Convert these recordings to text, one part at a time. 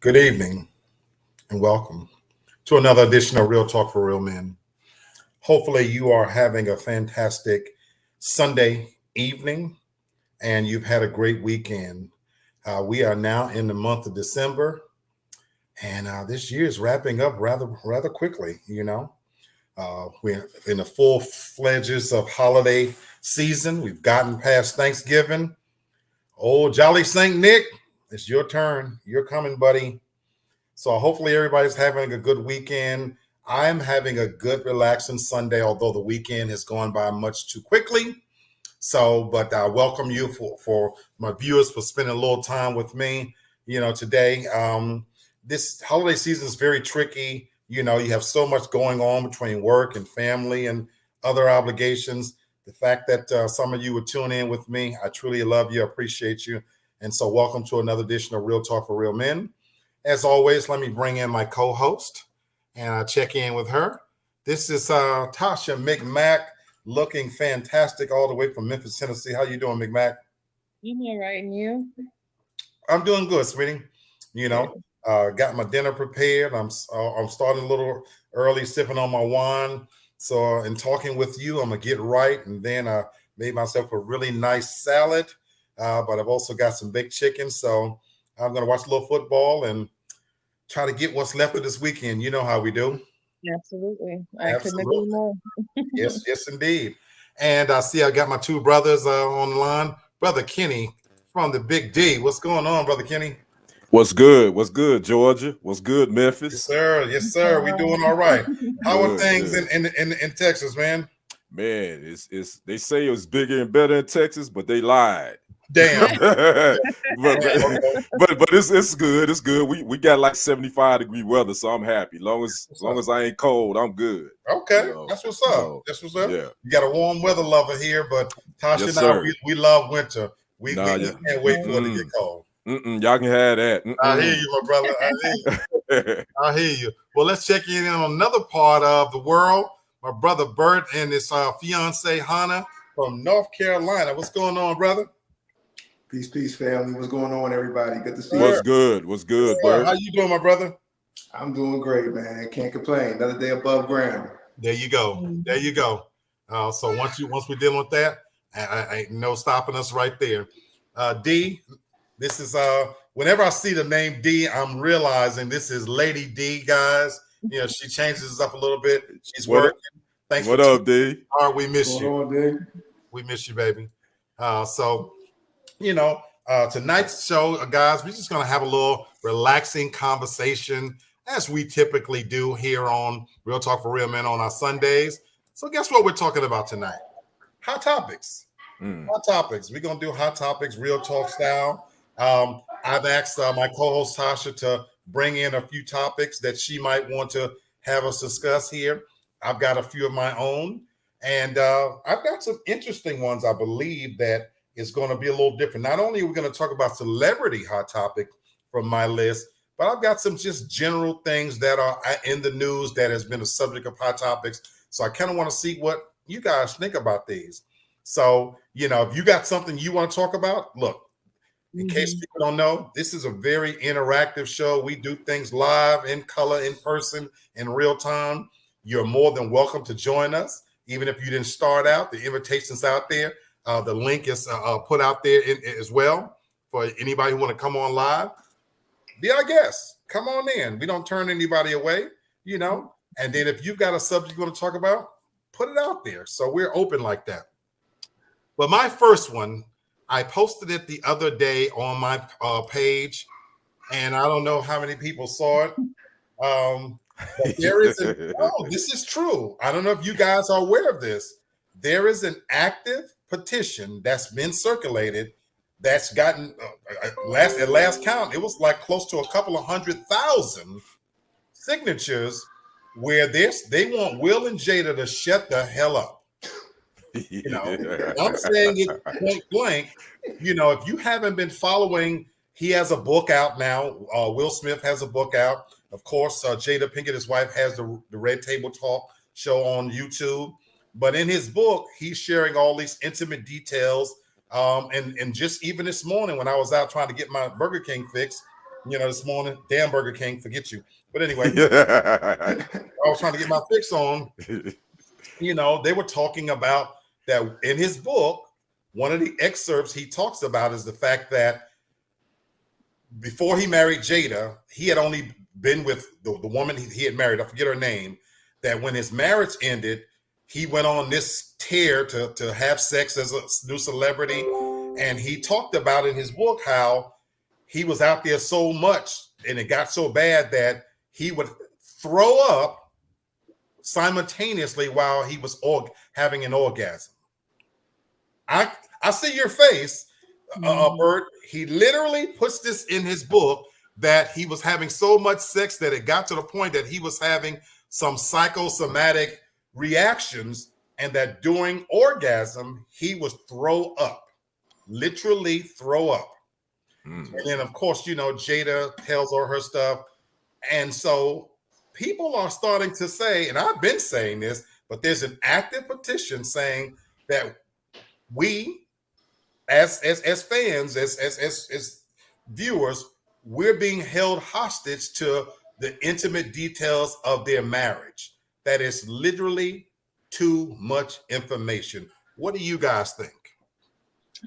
Good evening and welcome to another edition of Real Talk for Real Men. Hopefully, you are having a fantastic Sunday evening and you've had a great weekend. We are now in the month of December, and this year is wrapping up rather quickly. We're in the full fledges of holiday season. We've gotten past Thanksgiving. Oh, Jolly Saint Nick, it's your turn. You're coming, buddy. So hopefully everybody's having a good weekend. I'm having a good, relaxing Sunday, although the weekend has gone by much too quickly. But I welcome you for my viewers for spending a little time with me, today. This holiday season is very tricky. You have so much going on between work and family and other obligations. The fact that some of you would tune in with me, I truly love you, appreciate you. And so welcome to another edition of Real Talk for Real Men. As always, let me bring in my co-host and I check in with her. This is Tasha McMack, looking fantastic all the way from Memphis, Tennessee. How you doing, McMack? I'm all right, and you? I'm doing good, sweetie. Got my dinner prepared. I'm starting a little early, sipping on my wine. So, in talking with you, I'm gonna get right, and then I made myself a really nice salad. But I've also got some baked chicken. So I'm gonna watch a little football and try to get what's left of this weekend. You know how we do. Absolutely. I couldn't agree more. Yes, indeed. And I see I got my two brothers on the line. Brother Kenny from the Big D. What's going on, Brother Kenny? What's good? What's good, Georgia? What's good, Memphis? Yes, sir. We doing all right. How are things in Texas, man? Man, it's they say it was bigger and better in Texas, but they lied. Damn. but it's good. It's good. We got like 75-degree weather, so I'm happy. Long as I ain't cold, I'm good. Okay, that's what's up. That's what's up. Yeah. You got a warm weather lover here, but Tasha and I, we love winter. We can't wait for it to get cold. Y'all can have that. I hear you, my brother. I hear you. Well, let's check in on another part of the world. My brother Bert and his fiance Hannah from North Carolina. What's going on, brother? Peace, family. What's going on, everybody? Good to see you. What's good, Bert? How you doing, my brother? I'm doing great, man. Can't complain. Another day above ground. There you go. So once we're dealing with that, ain't no stopping us right there. D, this is whenever I see the name D, I'm realizing this is Lady D, guys. She changes up a little bit. She's working. Thanks. What up, D? All right, we miss you. On, D? We miss you, baby. Tonight's show, guys, we're just gonna have a little relaxing conversation as we typically do here on Real Talk for Real Men on our Sundays. So guess what we're talking about tonight? Hot topics. Hot topics. We're gonna do hot topics, real talk style. I've asked my co-host Tasha to bring in a few topics that she might want to have us discuss here. I've got a few of my own, and I've got some interesting ones. I believe that is going to be a little different. Not only are we going to talk about celebrity hot topic from my list, but I've got some just general things that are in the news that has been a subject of hot topics. So I kind of want to see what you guys think about these. So, if you got something you want to talk about, look, in case people don't know, this is a very interactive show. We do things live, in color, in person, in real time. You're more than welcome to join us. Even if you didn't start out, the invitation's out there. The link is put out there as well for anybody who want to come on live. Be our guest. Come on in. We don't turn anybody away, And then if you've got a subject you want to talk about, put it out there. So we're open like that. But my first one, I posted it the other day on my page, and I don't know how many people saw it. But there is this is true. I don't know if you guys are aware of this. There is an active petition that's been circulated that's gotten at last count, it was like close to a couple of 100,000 signatures where they want Will and Jada to shut the hell up. I'm saying it point blank. If you haven't been following, he has a book out now. Will Smith has a book out. Of course, Jada Pinkett, his wife, has the Red Table Talk show on YouTube. But in his book, he's sharing all these intimate details. And just even this morning when I was out trying to get my Burger King fix, this morning. Damn Burger King, forget you. But anyway, I was trying to get my fix on. They were talking about that in his book. One of the excerpts he talks about is the fact that before he married Jada, he had only been with the woman he had married. I forget her name. That when his marriage ended, he went on this tear to have sex as a new celebrity. And he talked about in his book how he was out there so much and it got so bad that he would throw up simultaneously while he was having an orgasm. I see your face, Bert. He literally puts this in his book that he was having so much sex that it got to the point that he was having some psychosomatic reactions, and that during orgasm he would throw up, literally throw up. And then of course, Jada tells all her stuff. And so people are starting to say, and I've been saying this, but there's an active petition saying that we as fans, as viewers, we're being held hostage to the intimate details of their marriage. That is literally too much information. What do you guys think?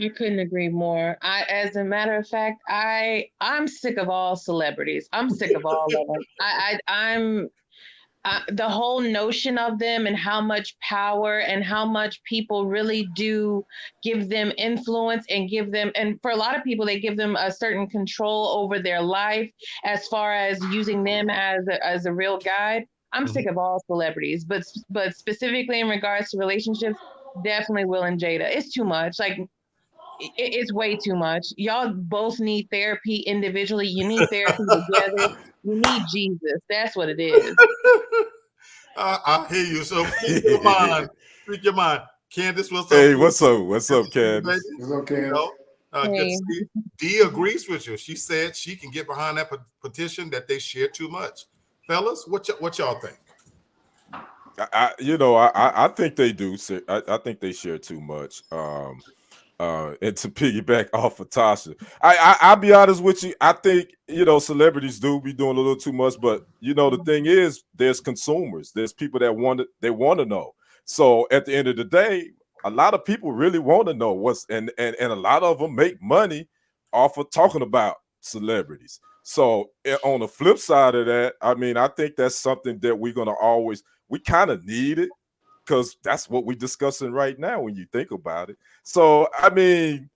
I couldn't agree more. As a matter of fact, I'm sick of all celebrities. I'm sick of all of them. I'm the whole notion of them and how much power and how much people really do give them influence and give them, and for a lot of people, they give them a certain control over their life as far as using them as a real guide. I'm sick of all celebrities, but specifically in regards to relationships, definitely Will and Jada. It's too much. Like, it's way too much. Y'all both need therapy individually. You need therapy together. You need Jesus. That's what it is. I hear you. So speak your mind. Speak your mind. Candace, what's up? Hey, what's up? What's up, Candace? What's up, Candace? Good to see. Dee agrees with you. She said she can get behind that petition that they share too much. Fellas, what y'all think? I think they do. I think they share too much. And to piggyback off of Tasha, I'll be honest with you. I think celebrities do be doing a little too much, but the thing is, there's consumers, there's people that want to know. So at the end of the day, a lot of people really want to know what's and a lot of them make money off of talking about celebrities. So on the flip side of that, I mean, I think that's something that we kind of need it, because that's what we're discussing right now when you think about it. So, I mean,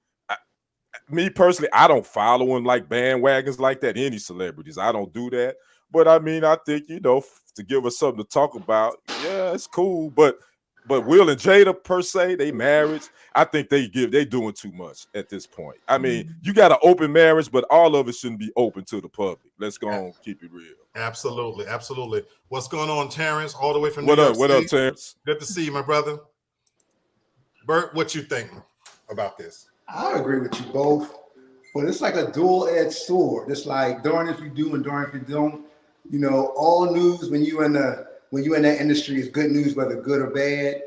me personally, I don't follow them like bandwagons like that, any celebrities. I don't do that. But, I mean, I think, to give us something to talk about, yeah, it's cool. But Will and Jada, per se, they marriage, I think they doing too much at this point. I mean, you got an open marriage, but all of it shouldn't be open to the public. Let's go on, keep it real. Absolutely, absolutely. What's going on, Terrence? All the way from New York City. What up, Terrence? Good to see you, my brother. Bert, what you think about this? I agree with you both, but it's like a dual-edged sword. It's like during if you do and during if you don't. All news when you in that industry is good news, whether good or bad.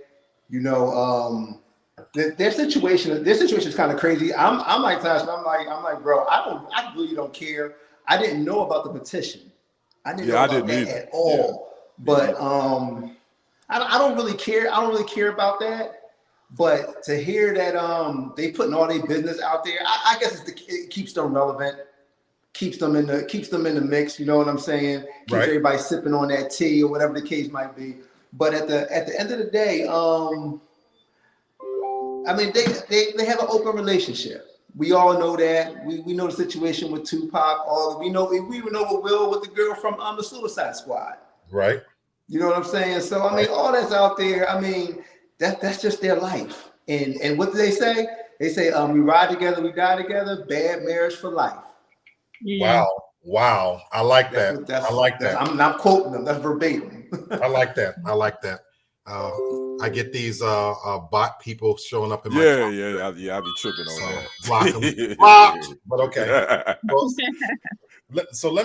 Their situation is kind of crazy. I'm like Tasha. I'm like, bro, I really don't care. I didn't know about the petition. I didn't know about that at all. Yeah. But I don't really care. I don't really care about that. But to hear that they putting all their business out there, I guess it keeps them relevant, keeps them in the mix. You know what I'm saying? Keeps everybody sipping on that tea or whatever the case might be. But at the end of the day, I mean, they have an open relationship. We all know that. We know the situation with Tupac. We even know with Will, with the girl from the Suicide Squad. Right. You know what I'm saying? So I mean, all that's out there. I mean, that's just their life. And what do they say? They say, we ride together, we die together. Bad marriage for life. Yeah. Wow. I like that. I like that. I'm not quoting them. That's verbatim. I like that. I get these bot people showing up in my I be tripping on that. Block them. Blocked. But okay. So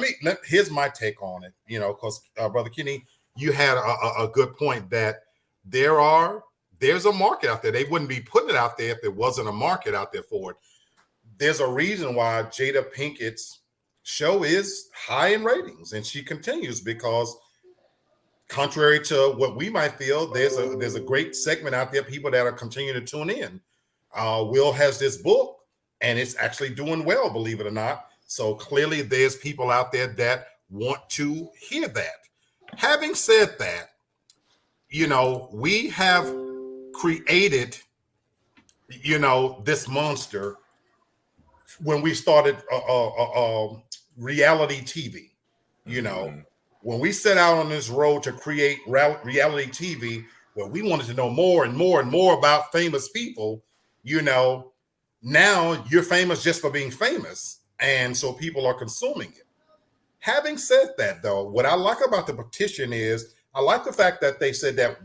here's my take on it. Because Brother Kenny, you had a good point that there's a market out there. They wouldn't be putting it out there if there wasn't a market out there for it. There's a reason why Jada Pinkett's show is high in ratings, and she continues because, contrary to what we might feel, there's a great segment out there, people that are continuing to tune in. Will has this book, and it's actually doing well, believe it or not. So clearly, there's people out there that want to hear that. Having said that, we have created, this monster when we started reality TV. When we set out on this road to create reality TV, where we wanted to know more and more and more about famous people, now you're famous just for being famous. And so people are consuming it. Having said that, though, what I like about the petition is I like the fact that they said that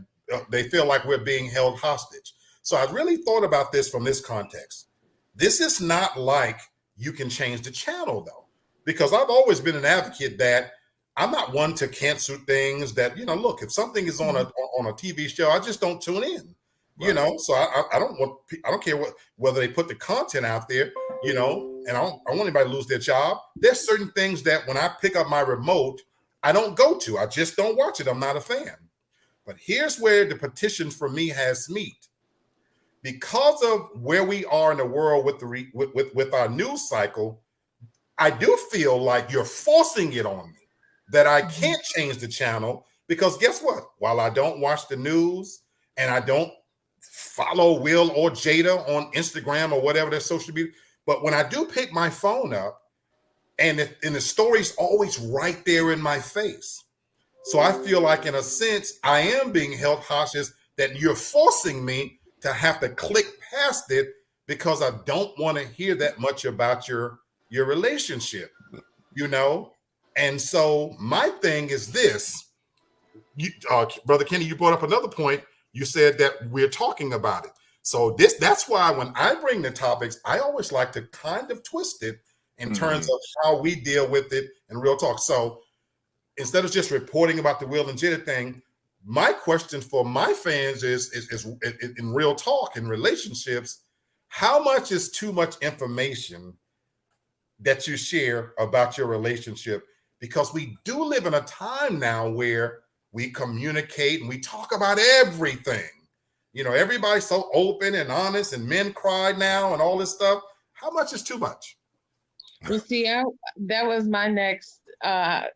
they feel like we're being held hostage. So I really thought about this from this context. This is not like you can change the channel, though, because I've always been an advocate that I'm not one to cancel things that, look, if something is on a TV show, I just don't tune in, right. So I don't care whether they put the content out there, and I don't want anybody to lose their job. There's certain things that when I pick up my remote, I don't go to. I just don't watch it. I'm not a fan. But here's where the petition for me has meat. Because of where we are in the world with our news cycle, I do feel like you're forcing it on me that I can't change the channel, because guess what? While I don't watch the news and I don't follow Will or Jada on Instagram or whatever their social media, but when I do pick my phone up and the story's always right there in my face. So I feel like, in a sense, I am being held hostage, that you're forcing me to have to click past it because I don't want to hear that much about your relationship, And so my thing is this, Brother Kenny, you brought up another point. You said that we're talking about it. So that's why when I bring the topics, I always like to kind of twist it in terms of how we deal with it in real talk. So instead of just reporting about the Will and Jada thing, my question for my fans is in real talk, in relationships, how much is too much information that you share about your relationship? Because we do live in a time now where we communicate and we talk about everything. Everybody's so open and honest, and men cry now and all this stuff. How much is too much? Well, see, that was my next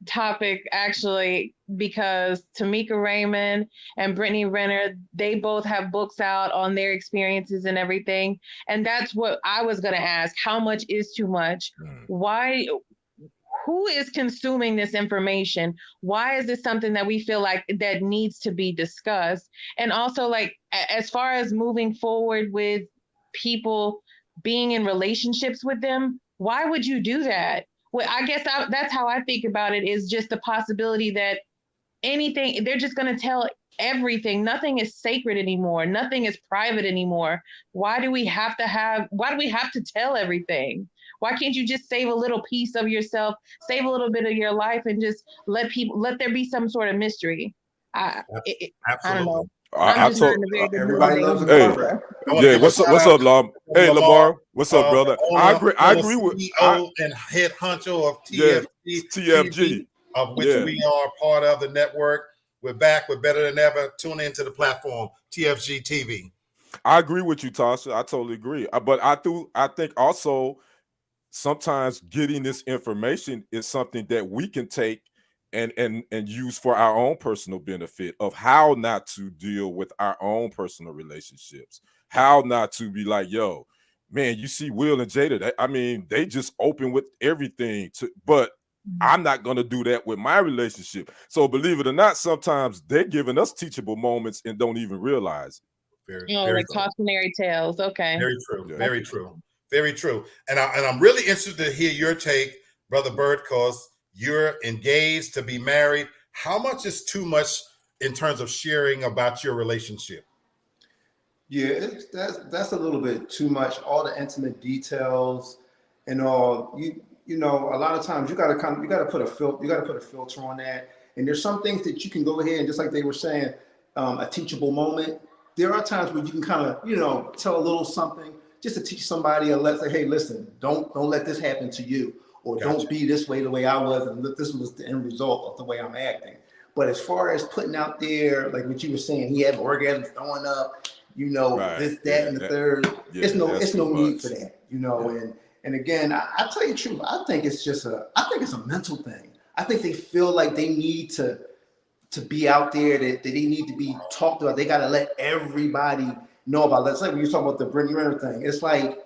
topic, actually, because Tamika Raymond and Brittany Renner, they both have books out on their experiences and everything. And that's what I was going to ask. How much is too much? Why? Who is consuming this information? Why is this something that we feel like that needs to be discussed? And also, like, as far as moving forward with people being in relationships with them, why would you do that? Well, I guess that's how I think about it, is just the possibility that anything, they're just going to tell everything. Nothing is sacred anymore. Nothing is private anymore. Why do we have to tell everything? Why can't you just save a little piece of yourself, save a little bit of your life, and just let there be some sort of mystery? I don't know. Everybody loves a cover. Yeah, what's up, Lam? Hey, Lamar, what's up, brother? I agree with CEO and head honcho of TFG, of which we are part of the network. We're back. We're better than ever. Tune into the platform, TFG TV. I agree with you, Tasha. I totally agree. But I think also sometimes getting this information is something that we can take and use for our own personal benefit, of how not to deal with our own personal relationships, how not to be like, yo, man, you see Will and Jada, they just open with everything, but I'm not going to do that with my relationship. So believe it or not, sometimes they're giving us teachable moments and don't even realize it. Very cautionary tales. Okay. Very true. Yeah. Very true. Very true. And I'm really interested to hear your take, Brother Bird, because you're engaged to be married. How much is too much in terms of sharing about your relationship? Yeah, that's a little bit too much. All the intimate details and all. You know, a lot of times you got to put a filter on that. And there's some things that you can go ahead and, just like they were saying, a teachable moment. There are times where you can kind of, tell a little something just to teach somebody, and let's say, hey, listen, don't let this happen to you. or don't be this way the way I was, and look, this was the end result of the way I'm acting. But as far as putting out there, like what you were saying, he had orgasms throwing up, this, that, and the third. It's no need for that, And again, I tell you the truth, I think it's a mental thing. I think they feel like they need to be out there, that they need to be talked about. They got to let everybody know about. Let's say when you're talking about the Brittany Renner thing, it's like,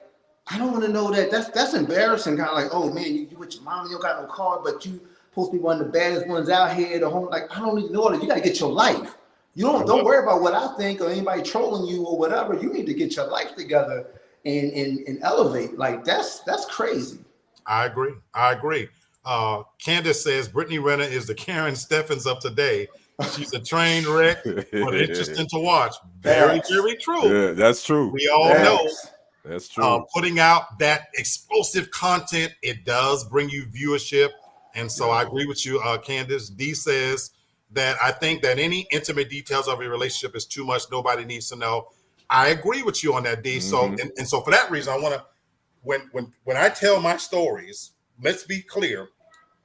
I don't want to know that. That's embarrassing. Kind of like, oh man, you with your mom, you don't got no car, but you supposed to be one of the baddest ones out here. The home, like, I don't need to know that. You got to get your life. You don't worry about what I think or anybody trolling you or whatever. You need to get your life together and elevate. Like that's crazy. I agree. Candace says Brittany Renner is the Karen Steffens of today. She's a train wreck, but interesting to watch. Very true. Yeah, that's true. We all know that's true. Putting out that explosive content, it does bring you viewership. And so I agree with you, Candace. D says that I think that any intimate details of a relationship is too much. Nobody needs to know. I agree with you on that, D. So and so for that reason, I want to when I tell my stories, let's be clear.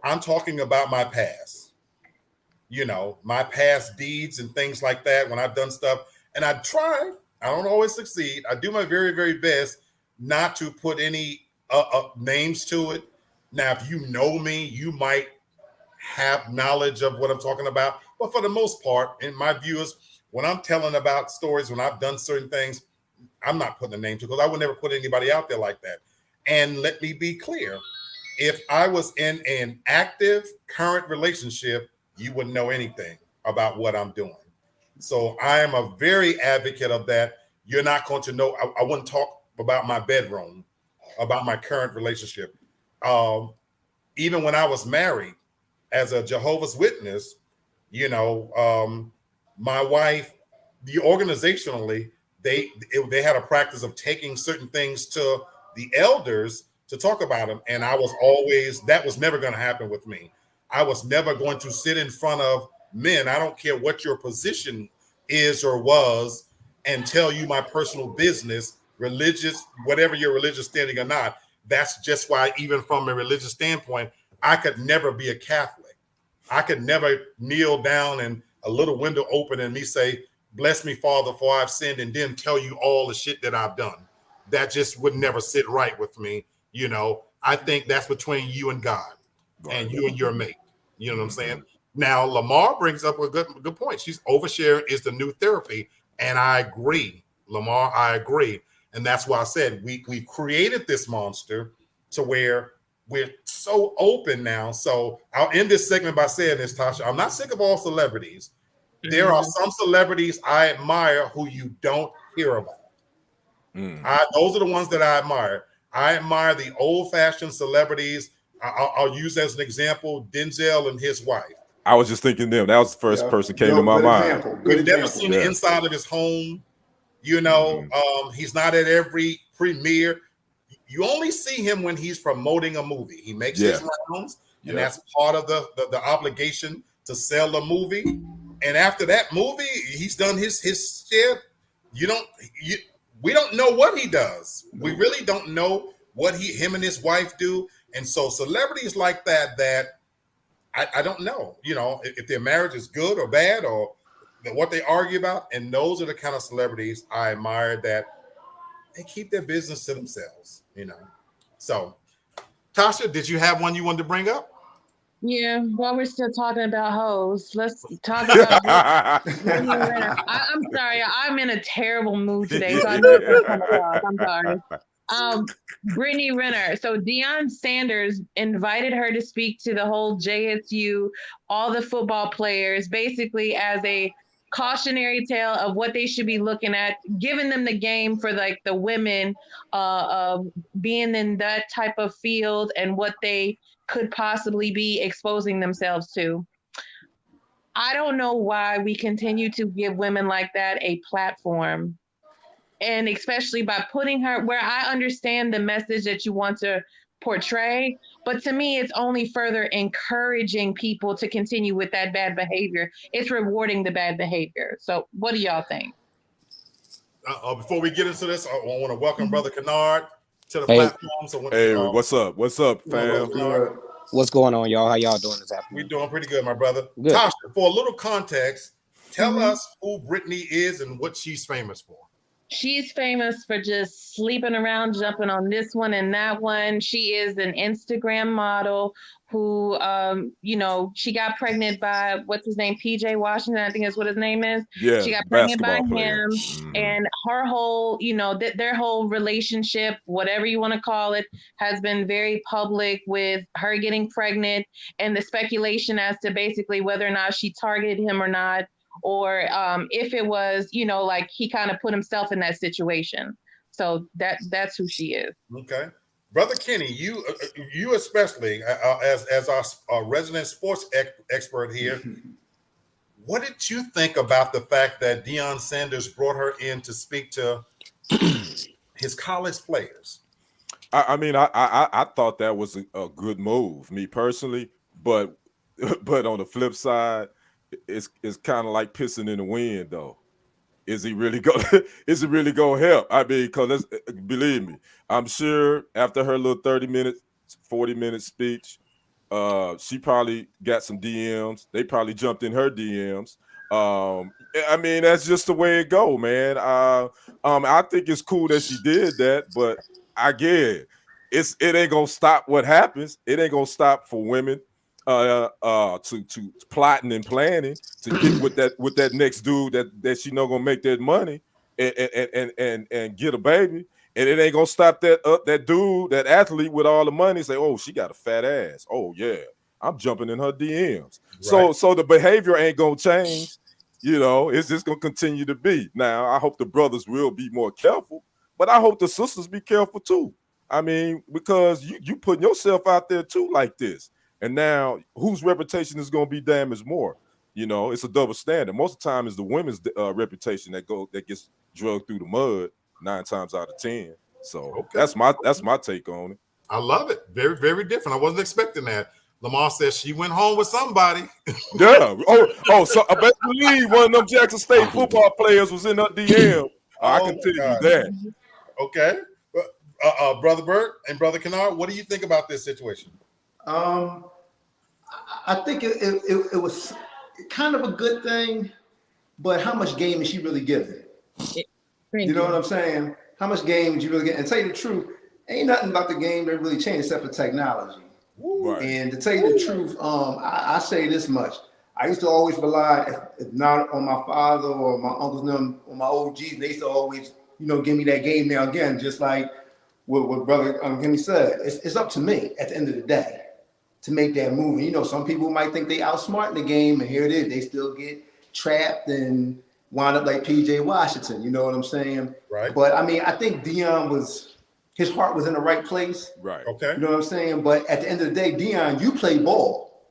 I'm talking about my past. My past deeds and things like that. When I've done stuff, and I don't always succeed. I do my very, very best not to put any names to it. Now, if you know me, you might have knowledge of what I'm talking about. But for the most part, in my viewers, when I'm telling about stories, when I've done certain things, I'm not putting a name to it because I would never put anybody out there like that. And let me be clear. If I was in an active current relationship, you wouldn't know anything about what I'm doing. So I am a very advocate of that. You're not going to know. I wouldn't talk about my bedroom, about my current relationship. Even when I was married as a Jehovah's Witness, my wife, organizationally, they had a practice of taking certain things to the elders to talk about them. And that was never going to happen with me. I was never going to sit in front of men. I don't care what your position is or was, and tell you my personal business, religious, whatever your religious standing or not. That's just why, even from a religious standpoint, I could never be a Catholic. I could never kneel down and a little window open and me say, "Bless me, Father, for I've sinned," and then tell you all the shit that I've done. That just would never sit right with me. I think that's between you and God. And you and your mate. You know what I'm saying? Now, Lamar brings up a good point. She's oversharing is the new therapy. And I agree, Lamar, I agree. And that's why I said we created this monster to where we're so open now. So I'll end this segment by saying this, Tasha. I'm not sick of all celebrities. There are some celebrities I admire who you don't hear about. Those are the ones that I admire. I admire the old-fashioned celebrities. I'll use as an example Denzel and his wife. I was just thinking them. That was the first person came to my mind. We've never seen the inside of his home. He's not at every premiere. You only see him when he's promoting a movie. He makes his rounds, and that's part of the obligation to sell the movie. And after that movie, he's done his share. We don't know what he does. We really don't know what him and his wife do. And so celebrities like that I don't know, if their marriage is good or bad or what they argue about. And those are the kind of celebrities I admire, that they keep their business to themselves, So, Tasha, did you have one you wanted to bring up? Yeah, while we're still talking about hoes, let's talk about Brittany Renner. I'm sorry, I'm in a terrible mood today, so I know it's gonna come across. I'm sorry. Brittany Renner. So Deion Sanders invited her to speak to the whole JSU, all the football players, basically as a cautionary tale of what they should be looking at, giving them the game for like the women being in that type of field and what they could possibly be exposing themselves to. I don't know why we continue to give women like that a platform. And especially by putting her where I understand the message that you want to portray, but to me, it's only further encouraging people to continue with that bad behavior. It's rewarding the bad behavior. So what do y'all think? Before we get into this, I want to welcome Brother Kennard. to the Hey. platform. So Hey, what's up? What's up, fam? What's going on, y'all? How y'all doing this afternoon? We're doing pretty good, my brother. Good. Tasha, for a little context, tell us who Brittany is and what she's famous for. She's famous for just sleeping around, jumping on this one and that one. She is an Instagram model who, she got pregnant by, what's his name? PJ Washington, I think is what his name is. Yeah, she got pregnant by player. him. And her whole, their whole relationship, whatever you want to call it, has been very public with her getting pregnant and the speculation as to basically whether or not she targeted him or not. Or if it was, like he kind of put himself in that situation. So that's who she is. Okay. Brother Kenny, you especially as our resident sports expert here, what did you think about the fact that Deion Sanders brought her in to speak to his college players? I thought that was a good move, me personally, but on the flip side, it's kind of like pissing in the wind, though. Is it really gonna help? I mean, because believe me, I'm sure after her little 30-minute, 40-minute speech, she probably got some DMs. They probably jumped in her DMs. I mean, that's just the way it go, man. I think it's cool that she did that, but I get it ain't gonna stop what happens. It ain't gonna stop for women to plotting and planning to get with that next dude that she know gonna make that money and get a baby, and it ain't gonna stop that dude, that athlete with all the money, say, oh, she got a fat ass, oh yeah, I'm jumping in her DMs. Right. So the behavior ain't gonna change, it's just gonna continue to be. Now I hope the brothers will be more careful, but I hope the sisters be careful too. I mean, because you putting yourself out there too like this. And now, whose reputation is going to be damaged more? It's a double standard. Most of the time, it's the women's reputation that gets drugged through the mud 9 times out of 10. So that's my take on it. I love it. Very, very different. I wasn't expecting that. Lamar says she went home with somebody. Yeah. So I bet believe one of them Jackson State football players was in her DM. I can tell you that. Okay. Brother Bert and Brother Kennard, what do you think about this situation? I think it was kind of a good thing, but how much game is she really giving? You know what I'm saying? How much game did you really get? And tell you the truth, ain't nothing about the game that really changed except for technology. Right. And to tell you the truth, I say this much. I used to always rely, if not on my father or my uncles, or my OGs, they used to always, give me that game now again, just like what Brother Kenny said. It's up to me at the end of the day to make that move. And, some people might think they outsmart the game, and here it is. They still get trapped and wind up like PJ Washington. You know what I'm saying? Right. But I mean, I think Deion his heart was in the right place. Right. Okay. You know what I'm saying? But at the end of the day, Deion, you play ball.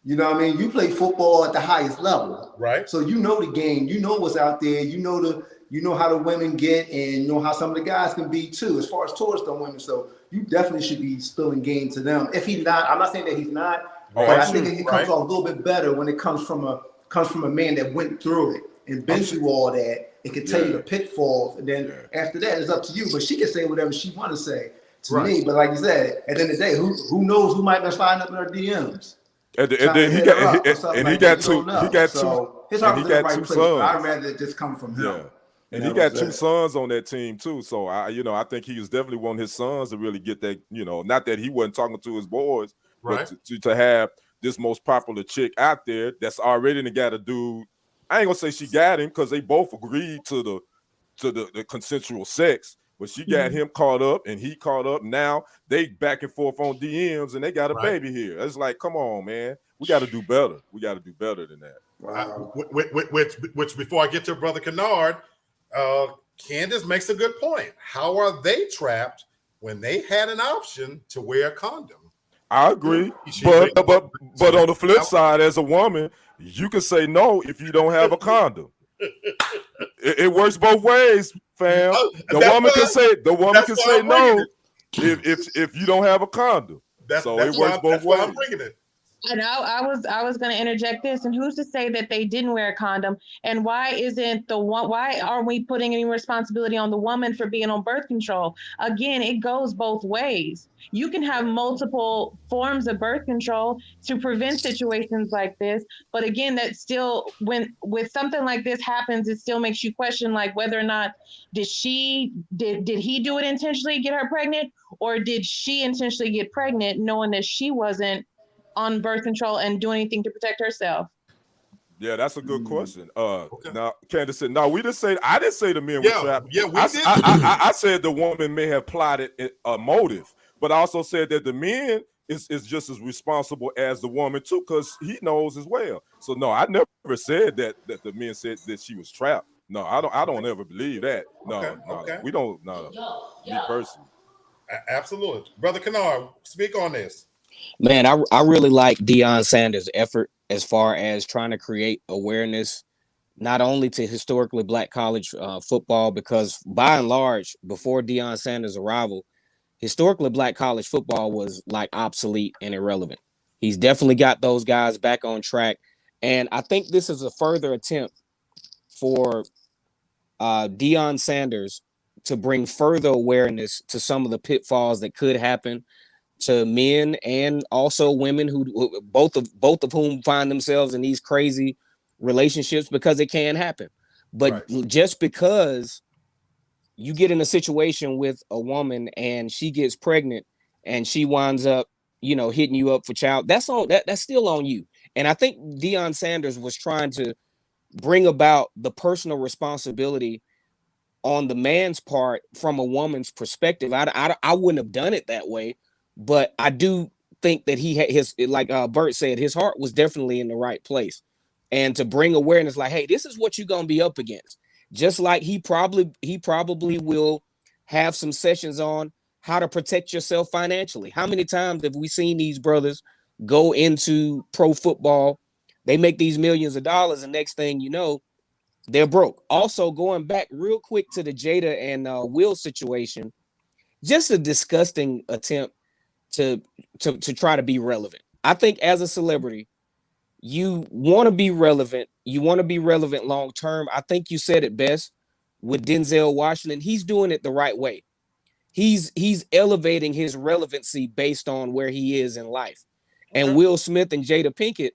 You know what I mean? You play football at the highest level. Right. So you know the game. You know what's out there. You know how the women get, and you know how some of the guys can be too, as far as tourists on women. So you definitely should be spilling game to them. If he's not, I'm not saying that he's not, but I think it comes off a little bit better when it comes from a man that went through it and been through all that and can tell you the pitfalls. And then after that, it's up to you. But she can say whatever she want to say to me. But like you said, at the end of the day, who knows who might be sliding up in her DMs? And then he got two his heart was in the right place. I'd rather it just come from him. Yeah. And he got 2 sons on that team too. So I think he was definitely wanting his sons to really get that, not that he wasn't talking to his boys, but to have this most popular chick out there that's already got a dude. I ain't gonna say she got him because they both agreed to the consensual sex, but she got him caught up and he caught up. Now they back and forth on DMs and they got a baby here. It's like, come on, man. We got to do better. We got to do better than that. Wow. Which before I get to Brother Kennard, Candace makes a good point. How are they trapped when they had an option to wear a condom? I agree, but on the flip side, as a woman, you can say no if you don't have a condom. It works both ways, fam. The woman can say no if you don't have a condom. It works both ways. I'm bringing it. And I was going to interject this. And who's to say that they didn't wear a condom? And why isn't the one? Why aren't we putting any responsibility on the woman for being on birth control? Again, it goes both ways. You can have multiple forms of birth control to prevent situations like this. But again, that still, when with something like this happens, it still makes you question like whether or not did he do it intentionally, get her pregnant, or did she intentionally get pregnant, knowing that she wasn't on birth control and do anything to protect herself? Yeah, that's a good question. Now Candace said, no, I didn't say the men were trapped. Yeah, we did. I said the woman may have plotted a motive, but I also said that the men is just as responsible as the woman too, because he knows as well. So no, I never said that the men said that she was trapped. No, I don't ever believe that. No, we don't. No, me personally. Absolutely, Brother Kennard, speak on this. Man, I really like Deion Sanders' effort as far as trying to create awareness, not only to historically Black college football, because by and large, before Deion Sanders' arrival, historically Black college football was like obsolete and irrelevant. He's definitely got those guys back on track. And I think this is a further attempt for Deion Sanders to bring further awareness to some of the pitfalls that could happen to men and also women who both of whom find themselves in these crazy relationships, because it can happen. But just because you get in a situation with a woman and she gets pregnant and she winds up, hitting you up for child, that's still on you. And I think Deion Sanders was trying to bring about the personal responsibility on the man's part from a woman's perspective. I wouldn't have done it that way. But I do think that he had like Bert said, his heart was definitely in the right place. And to bring awareness like, hey, this is what you're going to be up against. Just like he probably will have some sessions on how to protect yourself financially. How many times have we seen these brothers go into pro football? They make these millions of dollars, and next thing you know, they're broke. Also, going back real quick to the Jada and Will situation, just a disgusting attempt to try to be relevant. I think as a celebrity, you want to be relevant. You want to be relevant long term. I think you said it best with Denzel Washington. He's doing it the right way. He's elevating his relevancy based on where he is in life. And Will Smith and Jada Pinkett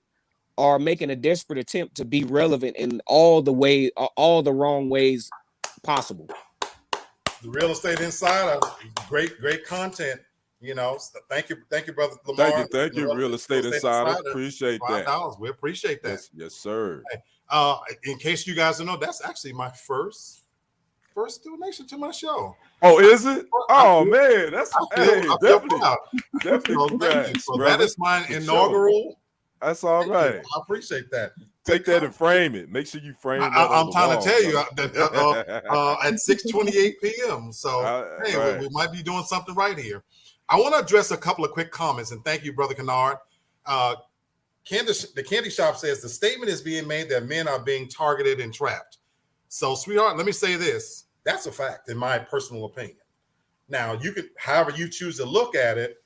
are making a desperate attempt to be relevant in all the wrong ways possible. The Real Estate Insider, great content. Thank you, Brother Lamar. Thank you, Real Estate Insider. Appreciate that. $5. We appreciate that. Yes, sir. Hey, in case you guys don't know, that's actually my first donation to my show. Oh, is it? Oh man, that's definitely. So that is my inaugural. That's all right. I appreciate that. Take that and frame it. Make sure you frame it. I'm trying to tell you that at 6:28 p.m. So we might be doing something right here. I want to address a couple of quick comments, and thank you, Brother Kennard. The Candy Shop says the statement is being made that men are being targeted and trapped. So, sweetheart, let me say this. That's a fact, in my personal opinion. Now, you could, however you choose to look at it,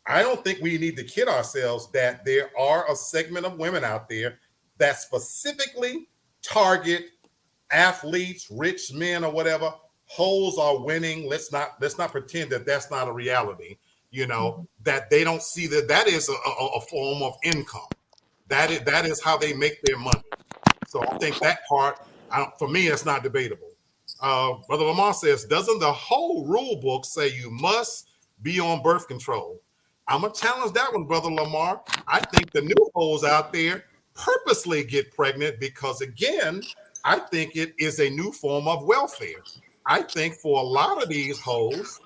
I don't think we need to kid ourselves that there are a segment of women out there that specifically target athletes, rich men, or whatever. Hoes are winning. Let's not pretend that that's not a reality. That they don't see that is a form of income. That is how they make their money. So I think that part, for me, it's not debatable. Brother Lamar says, doesn't the whole rule book say you must be on birth control? I'm gonna challenge that one, Brother Lamar. I think the new hoes out there purposely get pregnant because, again, I think it is a new form of welfare. I think for a lot of these hoes,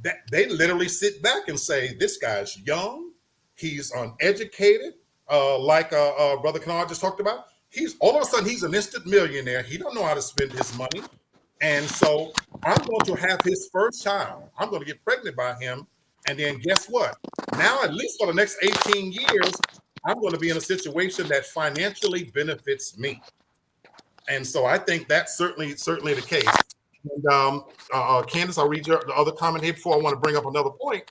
that they literally sit back and say, this guy's young, he's uneducated, like Brother Kennard just talked about. He's all of a sudden he's an instant millionaire. He don't know how to spend his money. And so I'm going to have his first child. I'm going to get pregnant by him. And then guess what? Now, at least for the next 18 years, I'm going to be in a situation that financially benefits me. And so I think that's certainly the case. And Candace, I'll read the other comment here before I want to bring up another point.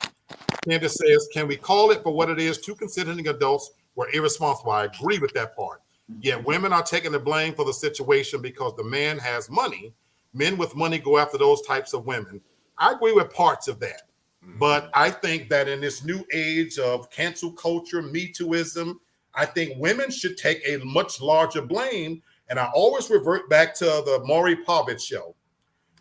Candace says, can we call it for what it is? Two consenting adults were irresponsible. I agree with that part. Yet women are taking the blame for the situation because the man has money. Men with money go after those types of women. I agree with parts of that. But I think that in this new age of cancel culture, Me Tooism, I think women should take a much larger blame. And I always revert back to the Maury Povich show,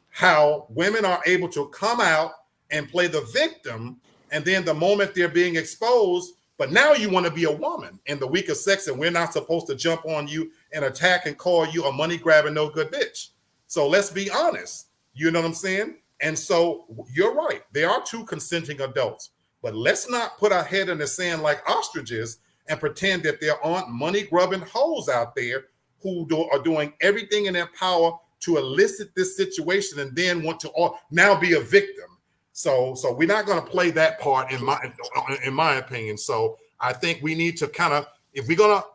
how women are able to come out and play the victim. And then the moment they're being exposed, but now you want to be a woman in the weaker sex, and we're not supposed to jump on you and attack and call you a money grabbing, no good bitch. So let's be honest. You know what I'm saying? And so you're right. There are two consenting adults, but let's not put our head in the sand like ostriches and pretend that there aren't money grubbing hoes out there who are doing everything in their power to elicit this situation and then want to now be a victim. So we're not going to play that part in my opinion. So I think we need to kind of, if we're going to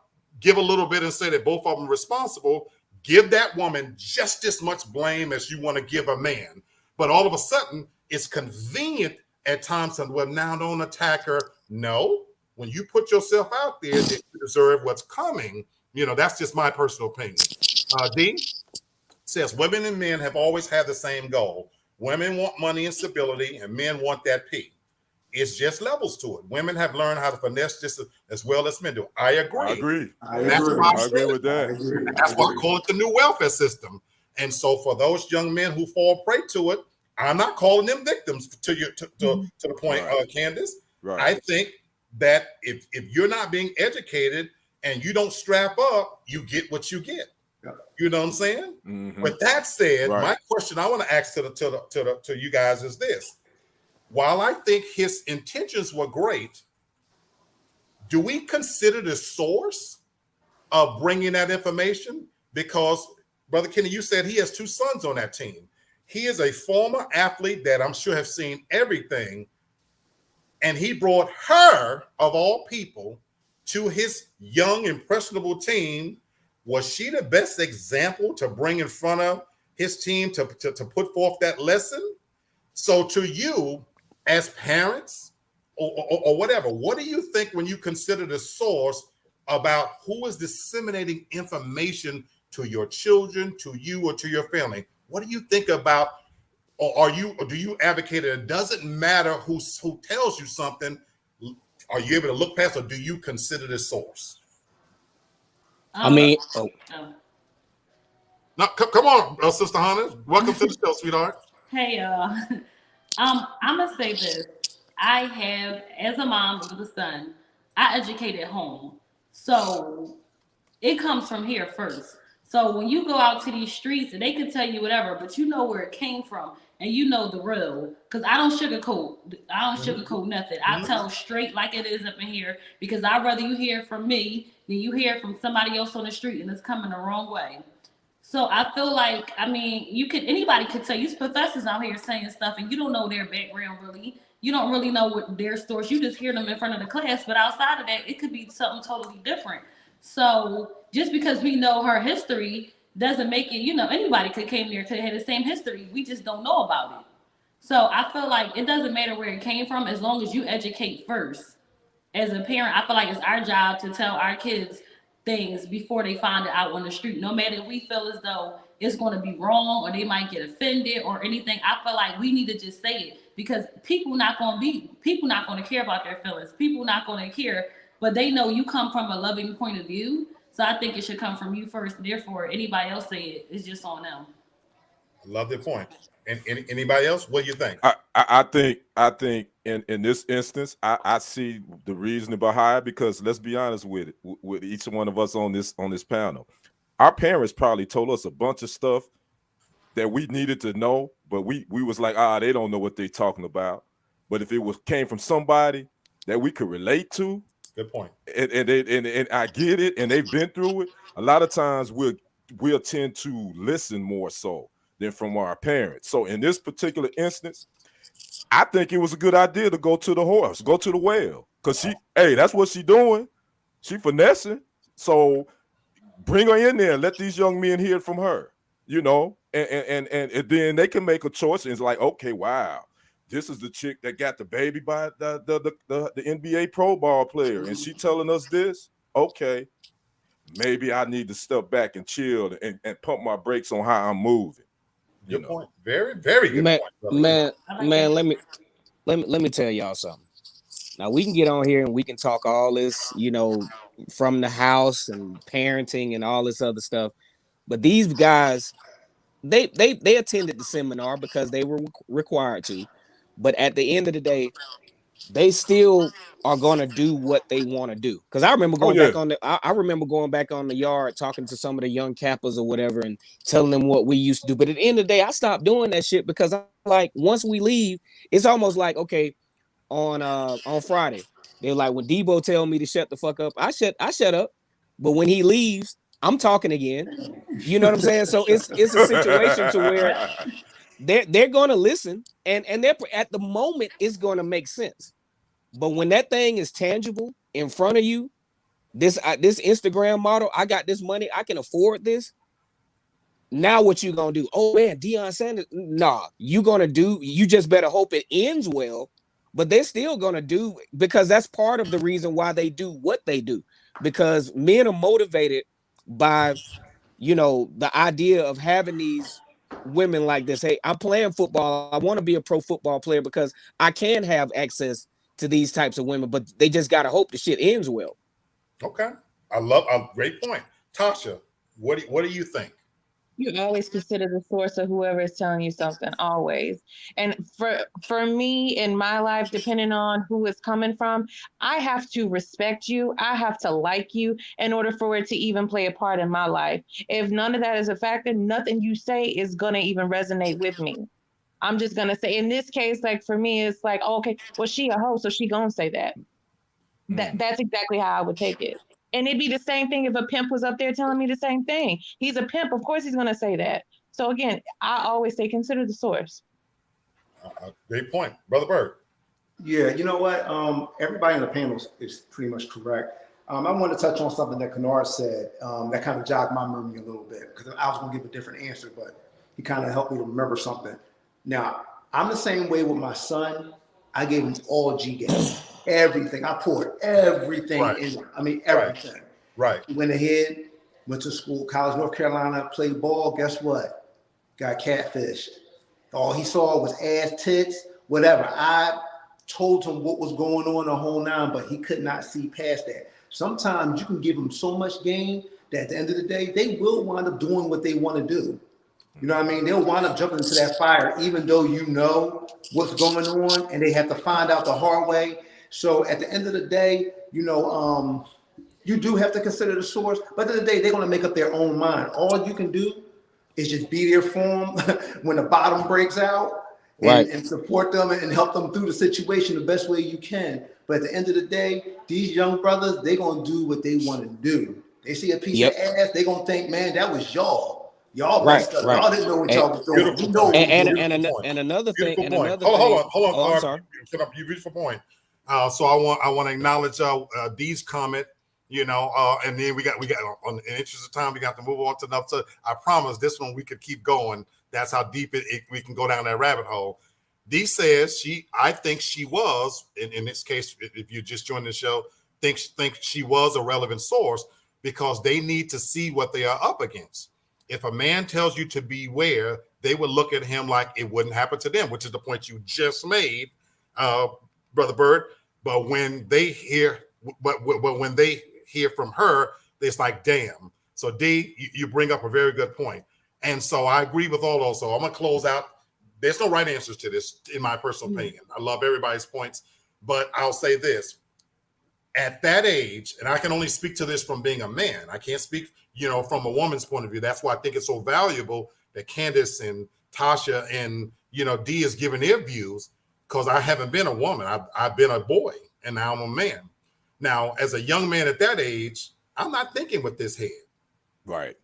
give a little bit and say that both of them are responsible, give that woman just as much blame as you want to give a man. But all of a sudden, it's convenient at times to, well, now don't attack her. No, when you put yourself out there, that you deserve what's coming. You know, that's just my personal opinion. D says women and men have always had the same goal. Women want money and stability, and men want that P. It's just levels to it. Women have learned how to finesse just as well as men do. I agree. I agree. I agree With that. That's why I call it the new welfare system. And so for those young men who fall prey to it, I'm not calling them victims to the point, right. Candace. Right. I think that if you're not being educated and you don't strap up, you get what you get. You know what I'm saying? Mm-hmm. With that said, right. My question I want to ask to you guys is this: while I think his intentions were great, do we consider the source of bringing that information? Because Brother Kenny, you said he has two sons on that team. He is a former athlete that I'm sure have seen everything, and he brought her, of all people, to his young, impressionable team. Was she the best example to bring in front of his team to put forth that lesson? So to you, as parents or whatever, what do you think when you consider the source about who is disseminating information to your children, to you, or to your family? What do you think about, or do you advocate it doesn't matter who tells you something? Are you able to look past, or do you consider the source? I mean, No, come on, Sister Hannah. Welcome to the show, sweetheart. Hey, I'm gonna say this. I have, as a mom with a son, I educate at home, so it comes from here first. So when you go out to these streets, and they can tell you whatever, but you know where it came from, and you know the real. Because I don't sugarcoat nothing. I tell straight like it is up in here, because I'd rather you hear from me than you hear from somebody else on the street and it's coming the wrong way. So I feel like, I mean, anybody could tell you, professors out here saying stuff and you don't know their background really. You don't really know what their stories, you just hear them in front of the class, but outside of that, it could be something totally different. So just because we know her history doesn't make it, anybody could came here, could have the same history. We just don't know about it. So I feel like it doesn't matter where it came from as long as you educate first. As a parent, I feel like it's our job to tell our kids things before they find it out on the street. No matter if we feel as though it's going to be wrong or they might get offended or anything, I feel like we need to just say it, because people not going to care about their feelings. People not going to care, but they know you come from a loving point of view. So I think it should come from you first. Therefore, anybody else say it, it's just on them. I love that point. And anybody else? What do you think? I think in this instance, I see the reasoning behind it, because let's be honest with it, with each one of us on this panel, our parents probably told us a bunch of stuff that we needed to know, but we was like, they don't know what they're talking about. But if it came from somebody that we could relate to, good point, and I get it, and they've been through it, a lot of times we'll tend to listen more so than from our parents. So in this particular instance, I think it was a good idea to go to the horse, go to the well, because that's what she's doing. She finessing. So bring her in there and let these young men hear it from her, and then they can make a choice. And it's like, okay, wow, this is the chick that got the baby by the NBA pro ball player, and she telling us this. Okay, maybe I need to step back and chill and pump my brakes on how I'm moving. Good point. Very, very good point, brother. Man, let me tell y'all something. Now we can get on here and we can talk all this, from the house and parenting and all this other stuff. But these guys, they attended the seminar because they were required to. But at the end of the day, they still are gonna do what they want to do. Because I remember going back on I remember going back on the yard talking to some of the young Kappas or whatever and telling them what we used to do. But at the end of the day, I stopped doing that shit because I'm like, once we leave, it's almost like, okay, on Friday, they're like, when Debo tell me to shut the fuck up, I shut up. But when he leaves, I'm talking again. You know what I'm saying? So it's a situation to where they're gonna listen, and they're at the moment it's gonna make sense. But when that thing is tangible in front of you, this Instagram model, I got this money, I can afford this. Now what you gonna do? Oh man, Deion Sanders. Nah, you just better hope it ends well. But they're still gonna do, because that's part of the reason why they do what they do. Because men are motivated by, the idea of having these women like this. Hey, I'm playing football. I want to be a pro football player because I can have access to these types of women, but they just gotta hope the shit ends well. Okay, I love a great point, Tasha. What do you think? You always consider the source of whoever is telling you something, always. And for me in my life, depending on who it's coming from, I have to respect you. I have to like you in order for it to even play a part in my life. If none of that is a factor, nothing you say is going to even resonate with me. I'm just going to say, in this case, like for me, it's like, oh, okay, well, she a hoe, so she going to say that. That's exactly how I would take it. And it'd be the same thing if a pimp was up there telling me the same thing. He's a pimp. Of course he's going to say that. So again, I always say consider the source. Great point. Brother Bird. Yeah, you know what? Everybody in the panel is pretty much correct. I want to touch on something that Kennard said that kind of jogged my memory a little bit, because I was going to give a different answer, but he kind of helped me to remember something. Now, I'm the same way with my son. I gave him all G games. Everything. I poured everything in. I mean, everything. Right. He went ahead, went to school, college, North Carolina, played ball. Guess what? Got catfished. All he saw was ass, tits, whatever. I told him what was going on the whole nine, but he could not see past that. Sometimes you can give them so much game that at the end of the day, they will wind up doing what they want to do. You know what I mean? They'll wind up jumping into that fire, even though you know what's going on, and they have to find out the hard way. So at the end of the day, you do have to consider the source. But at the end of the day, they're going to make up their own mind. All you can do is just be there for them when the bottom breaks out, and support them and help them through the situation the best way you can. But at the end of the day, these young brothers, they're going to do what they want to do. They see a piece of ass, they're going to think, man, that was y'all. Y'all messed up. Y'all didn't know what y'all was doing. We know. And another thing. Hold on. I'm sorry. You reached a point. So I want to acknowledge Dee's comment. And then we got on the interest of time, we got to move on to enough. So I promise this one we could keep going. That's how deep we can go down that rabbit hole. Dee says I think she was, in this case, if you just joined the show, think she was a relevant source because they need to see what they are up against. If a man tells you to beware, they would look at him like it wouldn't happen to them, which is the point you just made, Brother Bird. But when they hear, when they hear from her, it's like, damn. So D, you bring up a very good point. And so I agree with all those. So I'm gonna close out. There's no right answers to this, in my personal opinion. I love everybody's points, but I'll say this. At that age, and I can only speak to this from being a man. I can't speak, from a woman's point of view. That's why I think it's so valuable that Candace and Tasha and, Dee is giving their views, because I haven't been a woman. I've been a boy, and now I'm a man. Now, as a young man at that age, I'm not thinking with this head. Right.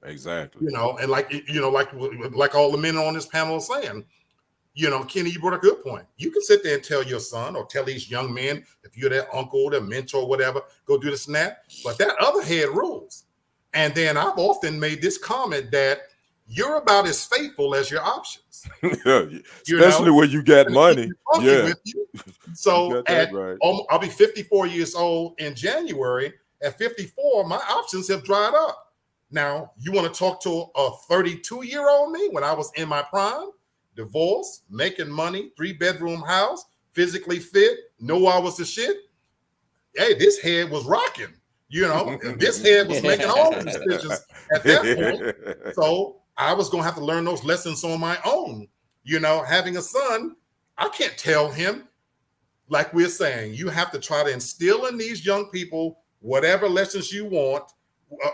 Exactly. And like all the men on this panel are saying, Kenny, you brought a good point. You can sit there and tell your son or tell these young men, if you're their uncle, their mentor, whatever, go do this and that. But that other head rules. And then I've often made this comment that you're about as faithful as your options. Especially when you got money. Yeah. With you. So right. I'll be 54 years old in January. At 54, my options have dried up. Now, you want to talk to a 32-year-old me when I was in my prime, divorced, making money, 3-bedroom house, physically fit, know I was the shit. Hey, this head was rocking. This head was making all the decisions at that point. So I was going to have to learn those lessons on my own. Having a son, I can't tell him, like we're saying, you have to try to instill in these young people whatever lessons you want,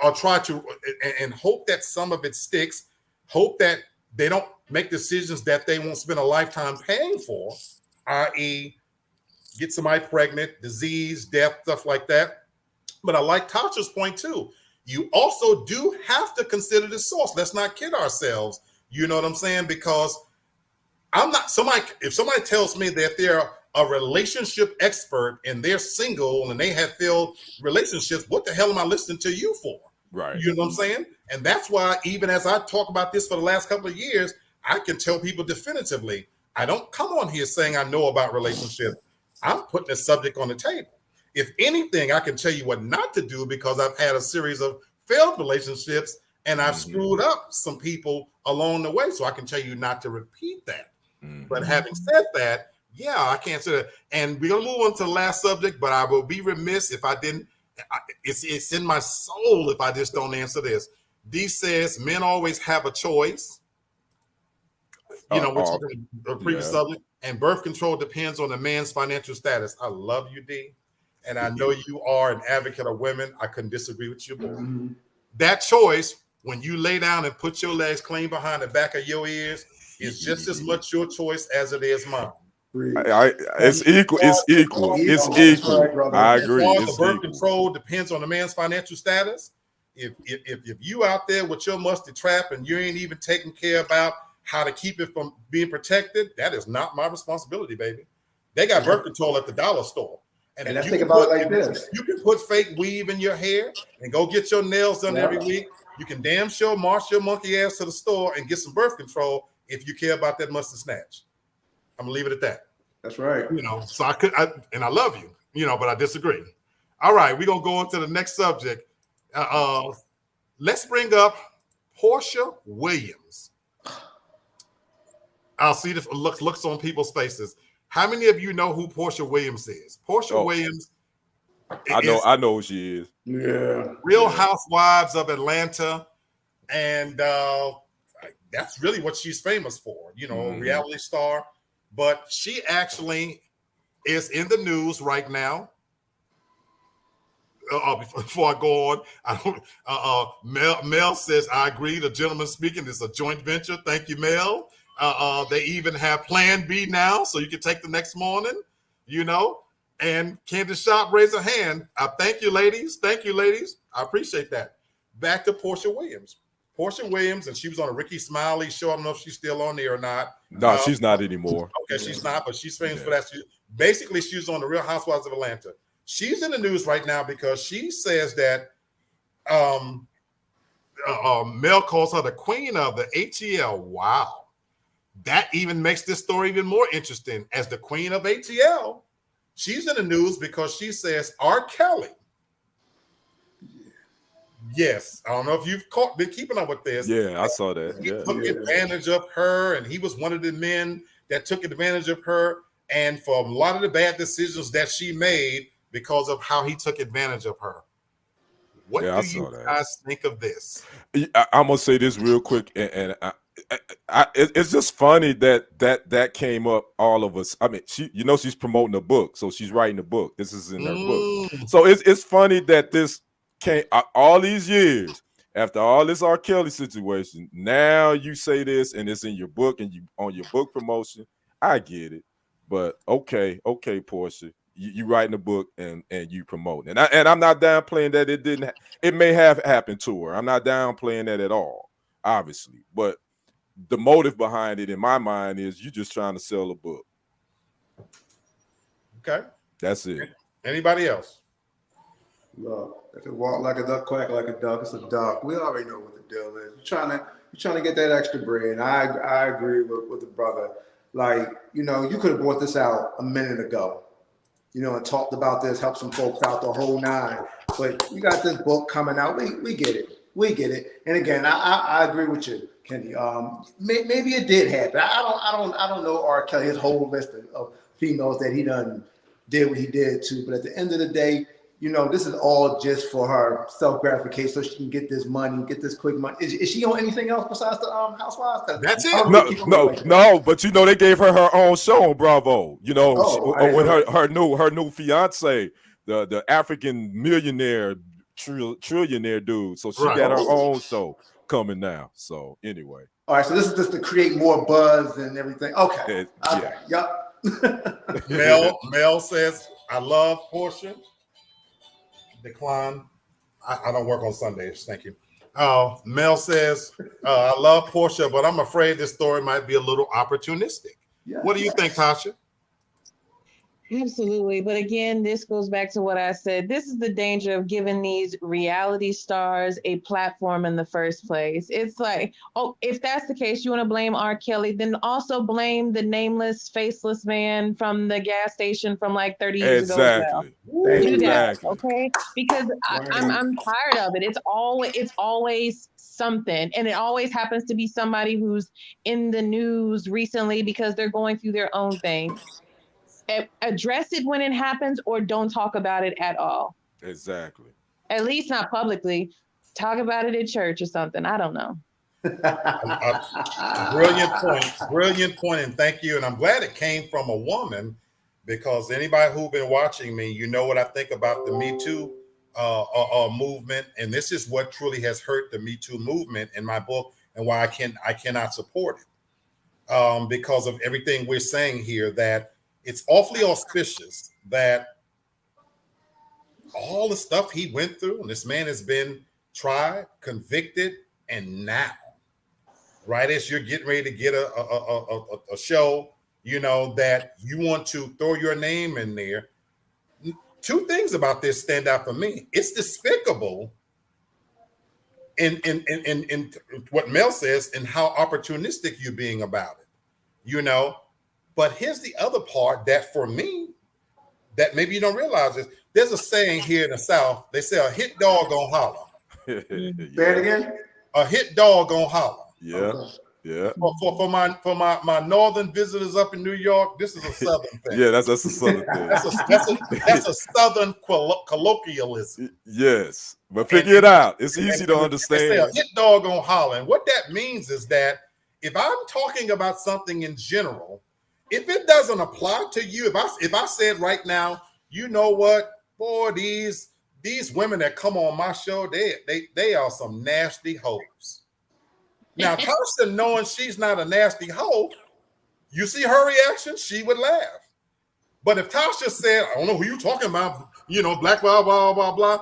or try to, and hope that some of it sticks, hope that they don't make decisions that they won't spend a lifetime paying for, i.e. get somebody pregnant, disease, death, stuff like that. But I like Tasha's point too. You also do have to consider the source. Let's not kid ourselves. You know what I'm saying? Because if somebody tells me that they're a relationship expert and they're single and they have failed relationships, what the hell am I listening to you for? Right. You know what I'm saying? And that's why, even as I talk about this for the last couple of years, I can tell people definitively, I don't come on here saying I know about relationships. I'm putting the subject on the table. If anything, I can tell you what not to do, because I've had a series of failed relationships and I've screwed up some people along the way. So I can tell you not to repeat that. But having said that, yeah, I can't say that. And we're going to move on to the last subject, but I will be remiss if I didn't. It's in my soul if I just don't answer this. D says men always have a choice. We're talking the previous subject. And birth control depends on the man's financial status. I love you, D. And I know you are an advocate of women. I couldn't disagree with you more. That choice, when you lay down and put your legs clean behind the back of your ears, is just as much your choice as it is mine. It's equal. It's equal. It's equal. Right, I agree. As far as the birth control depends on the man's financial status. If you out there with your musty trap and you ain't even taking care about how to keep it from being protected, that is not my responsibility, baby. They got birth control at the dollar store. And let's think about it like this. You can put fake weave in your hair and go get your nails done every week. You can damn sure march your monkey ass to the store and get some birth control if you care about that mustard snatch. I'm gonna leave it at that. That's right. So I love you, but I disagree. All right, we're gonna go on to the next subject. Let's bring up Portia Williams. I'll see the looks on people's faces. How many of you know who Portia Williams is? Portia Williams. I know who she is. Yeah. Real Housewives of Atlanta, and that's really what she's famous for. Reality star. But she actually is in the news right now. Before I go on, Mel says, I agree. The gentleman speaking is a joint venture. Thank you, Mel. They even have Plan B now, so you can take the next morning, And Candace Shop raised her hand. Thank you, ladies. Thank you, ladies. I appreciate that. Back to Portia Williams. Portia Williams, and she was on a Ricky Smiley show. I don't know if she's still on there or not. No, she's not anymore. Okay, she's not, but she's famous for that. She was on the Real Housewives of Atlanta. She's in the news right now because she says that Mel calls her the queen of the ATL. Wow. That even makes this story even more interesting. As the queen of ATL, she's in the news because she says R. Kelly. Yes, I don't know if you've been keeping up with this. Yeah, I saw that. He took advantage of her, and he was one of the men that took advantage of her, and for a lot of the bad decisions that she made because of how he took advantage of her. What do you guys think of this? I'm gonna say this real quick, and it's just funny that came up. All of us. I mean, she's promoting a book, so she's writing a book. This is in her book, so it's funny that this came all these years after all this R. Kelly situation. Now you say this, and it's in your book, and you on your book promotion. I get it, but okay, Portia, you writing a book and you promoting, and I'm not downplaying that it may have happened to her. I'm not downplaying that at all, obviously, but the motive behind it, in my mind, is you just trying to sell a book. Okay, that's it. Anybody else? Look, if it walk like a duck, quack like a duck, it's a duck. We already know what the deal is. You're trying to get that extra bread. And I agree with the brother. Like, you know, you could have brought this out a minute ago, you know, and talked about this, helped some folks out the whole nine. But you got this book coming out. We get it. We get it. And again, I agree with you, Kenny. Maybe it did happen. I don't know R. Kelly, his whole list of females that he done did what he did to. But at the end of the day, you know, this is all just for her self-gratification, so she can get this money, get this quick money. Is she on anything else besides the Housewives? That's it. No, but you know they gave her own show on Bravo. You know, with her new fiance, the African millionaire trillionaire dude. So she got her own show coming now. So anyway, all right. So this is just to create more buzz and everything. Okay. Yep. Mel says, "I love Portia." Decline. I don't work on Sundays. Thank you. Mel says, I love Portia, but I'm afraid this story might be a little opportunistic. Yeah. What do you think, Tasha? Absolutely. But again, this goes back to what I said. This is the danger of giving these reality stars a platform in the first place. It's like, oh, if that's the case, you want to blame R. Kelly, then also blame the nameless, faceless man from the gas station from like 30 years ago as well. Do that, okay? Because I'm tired of it. It's always something. And it always happens to be somebody who's in the news recently because they're going through their own thing. Address it when it happens, or don't talk about it at all. Exactly. At least not publicly. Talk about it at church or something. I don't know. Brilliant point, and thank you. And I'm glad it came from a woman, because anybody who's been watching me, you know what I think about the Me Too movement, and this is what truly has hurt the Me Too movement in my book, and why I cannot support it, because of everything we're saying here. That it's awfully auspicious that all the stuff he went through, and this man has been tried, convicted, and now, right as you're getting ready to get a show, you know, that you want to throw your name in there. Two things about this stand out for me. It's despicable in what Mel says and how opportunistic you're being about it, you know. But here's the other part that for me, that maybe you don't realize is, there's a saying here in the South. They say a hit dog gonna holler. Say it again. A hit dog gonna holler. Yeah. Okay. Yeah. For my northern visitors up in New York, this is a southern thing. Yeah, that's a southern thing. That's a southern colloquialism. Yes, but figure it out. It's easy to understand. They say a hit dog gonna holler, and what that means is that if I'm talking about something in general, if it doesn't apply to you, if I said right now, you know what, boy, these women that come on my show, they are some nasty hoes. Now, Tasha, knowing she's not a nasty hoe, you see her reaction, she would laugh. But if Tasha said, I don't know who you talking about, you know, black, blah, blah, blah, blah,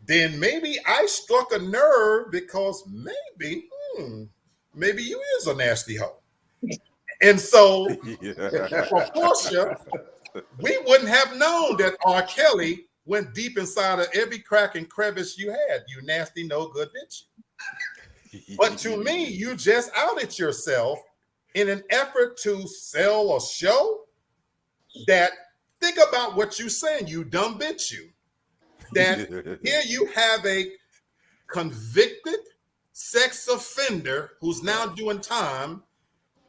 then maybe I struck a nerve, because maybe you is a nasty hoe. And so for Portia, we wouldn't have known that R. Kelly went deep inside of every crack and crevice you had, you nasty, no good bitch. But to me, you just outed yourself in an effort to sell a show. That, think about what you're saying, you dumb bitch, you. That here you have a convicted sex offender who's now doing time,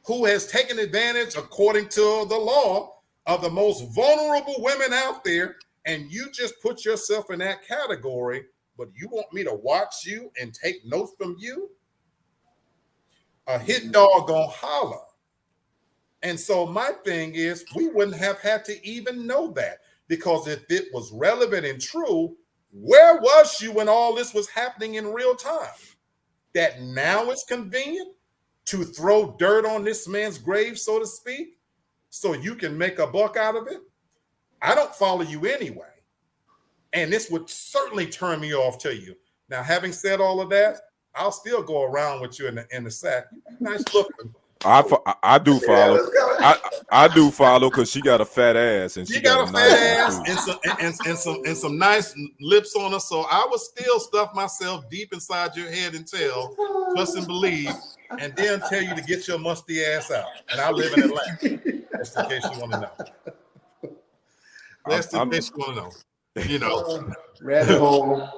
who has taken advantage, according to the law, of the most vulnerable women out there, and you just put yourself in that category, but you want me to watch you and take notes from you? A hit dog gonna holler. And so my thing is, we wouldn't have had to even know that, because if it was relevant and true, where was you when all this was happening in real time? That now it's convenient to throw dirt on this man's grave, so to speak, so you can make a buck out of it? I don't follow you anyway. And this would certainly turn me off to you. Now, having said all of that, I'll still go around with you in the sack. Nice looking. I do follow. I do follow, because she got a fat ass, and she got a fat ass and some nice lips on her. So I would still stuff myself deep inside your head and tail trust, and believe, and then tell you to get your musty ass out. And I live in Atlanta. Just in case you want to know. Just in case you want to know. You know. Rabbit hole.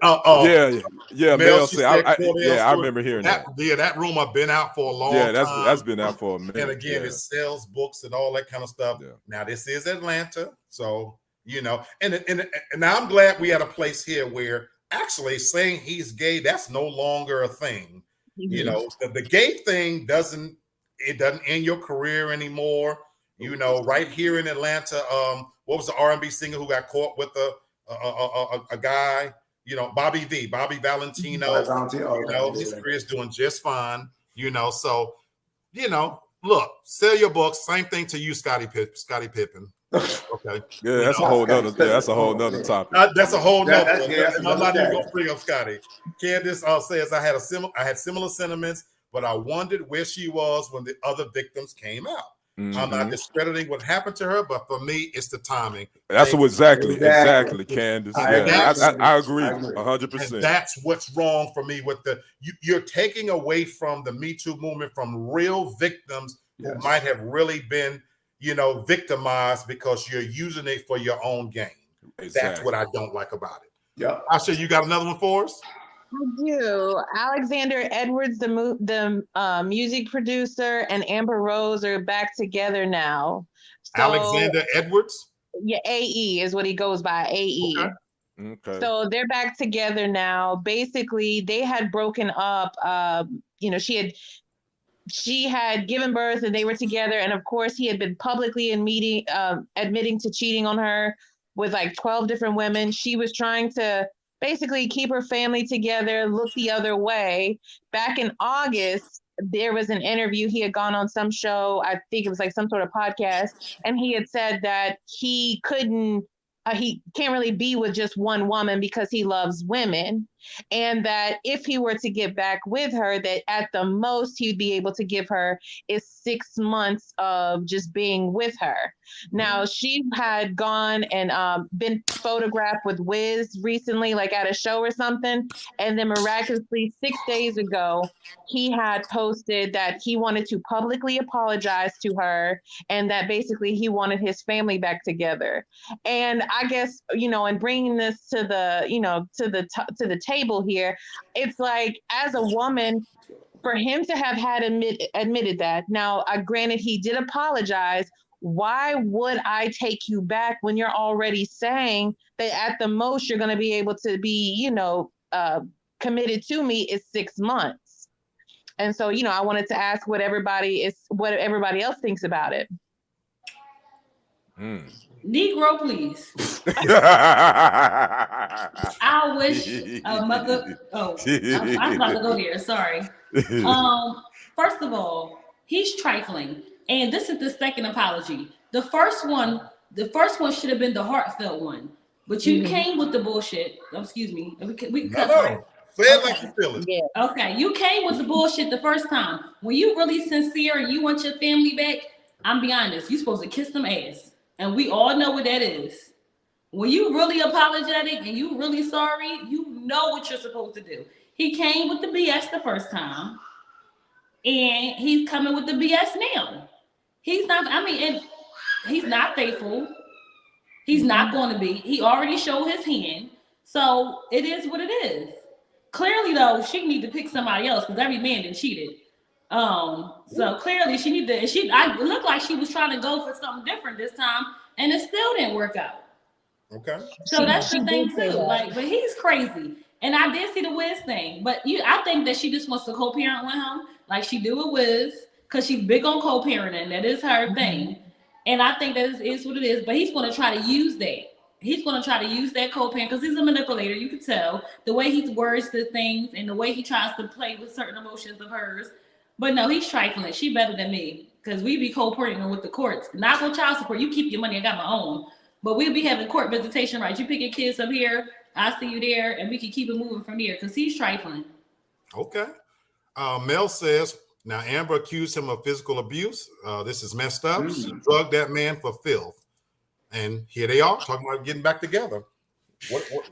Mel said, I remember hearing that. Yeah, that room I've been out for a long time. That's been out for a minute. And again, it sells books and all that kind of stuff. Yeah. Now this is Atlanta, so you know, and I'm glad we had a place here where actually saying he's gay, that's no longer a thing. Mm-hmm. You know, the gay thing doesn't end your career anymore. You know, right here in Atlanta, what was the R&B singer who got caught with a guy? You know, Bobby Valentino. You know, his career is doing just fine. You know, so you know, look, sell your books. Same thing to you, Scottie Pippen. Okay. Yeah, that's a whole nother. Yeah, that's a whole nother topic. That's a whole nother. I'm not even gonna bring up Scottie. Candace says I had similar sentiments, but I wondered where she was when the other victims came out. Mm-hmm. I'm not discrediting what happened to her, but for me, it's the timing. That's exactly, Candace. I agree 100%. That's what's wrong for me with you're taking away from the Me Too movement from real victims who might have really been, you know, victimized because you're using it for your own gain. Exactly. That's what I don't like about it. Yeah. Asha, you got another one for us? I do. Alexander Edwards, the music producer, and Amber Rose are back together now. So, Alexander Edwards? Yeah, AE is what he goes by, AE. Okay. So they're back together now. Basically, they had broken up. You know, she had given birth and they were together. And of course, he had been publicly admitting to cheating on her with like 12 different women. She was trying to basically keep her family together, look the other way. Back in August, there was an interview. He had gone on some show, I think it was like some sort of podcast, and he had said that he can't really be with just one woman because he loves women. And that if he were to get back with her, that at the most he'd be able to give her is 6 months of just being with her. Now, she had gone and been photographed with Wiz recently, like at a show or something. And then miraculously 6 days ago, he had posted that he wanted to publicly apologize to her and that basically he wanted his family back together. And I guess, you know, and bringing this to the, you know, to the table here, it's like, as a woman, for him to have had admitted that, now, granted, he did apologize. Why would I take you back when you're already saying that at the most you're going to be able to be, you know, committed to me is 6 months? And so, you know, I wanted to ask what everybody else thinks about it. Negro, please. I wish a mother. Oh, I'm about to go there. Sorry. First of all, he's trifling, and this is the second apology. The first one should have been the heartfelt one, but you came with the bullshit. Oh, excuse me. We can cut. Right? Say it like you feel it. Yeah. Okay, you came with the bullshit the first time. When you really sincere and you want your family back, I'm be honest. You supposed to kiss them ass. And we all know what that is. When you really apologetic and you really sorry, you know what you're supposed to do. He came with the BS the first time, and he's coming with the BS now. He's not, and he's not faithful. He's not going to be. He already showed his hand. So it is what it is. Clearly, though, she need to pick somebody else because every man done cheated. So clearly she need to, it looked like she was trying to go for something different this time, and it still didn't work out. Okay. So that's the thing too. Like, but he's crazy. And I did see the Wiz thing, but I think that she just wants to co-parent with him, like she do with Wiz, because she's big on co-parenting. That is her thing. And I think that is what it is. But he's going to try to use that. He's going to try to use that co-parent because he's a manipulator. You can tell the way he words the things and the way he tries to play with certain emotions of hers. But no, he's trifling. She better than me because we be co-parenting with the courts. Not with child support. You keep your money. I got my own. But we'll be having court visitation rights. You pick your kids up here. I see you there. And we can keep it moving from there because he's trifling. Okay. Mel says, now Amber accused him of physical abuse. This is messed up. She drugged that man for filth. And here they are talking about getting back together. What?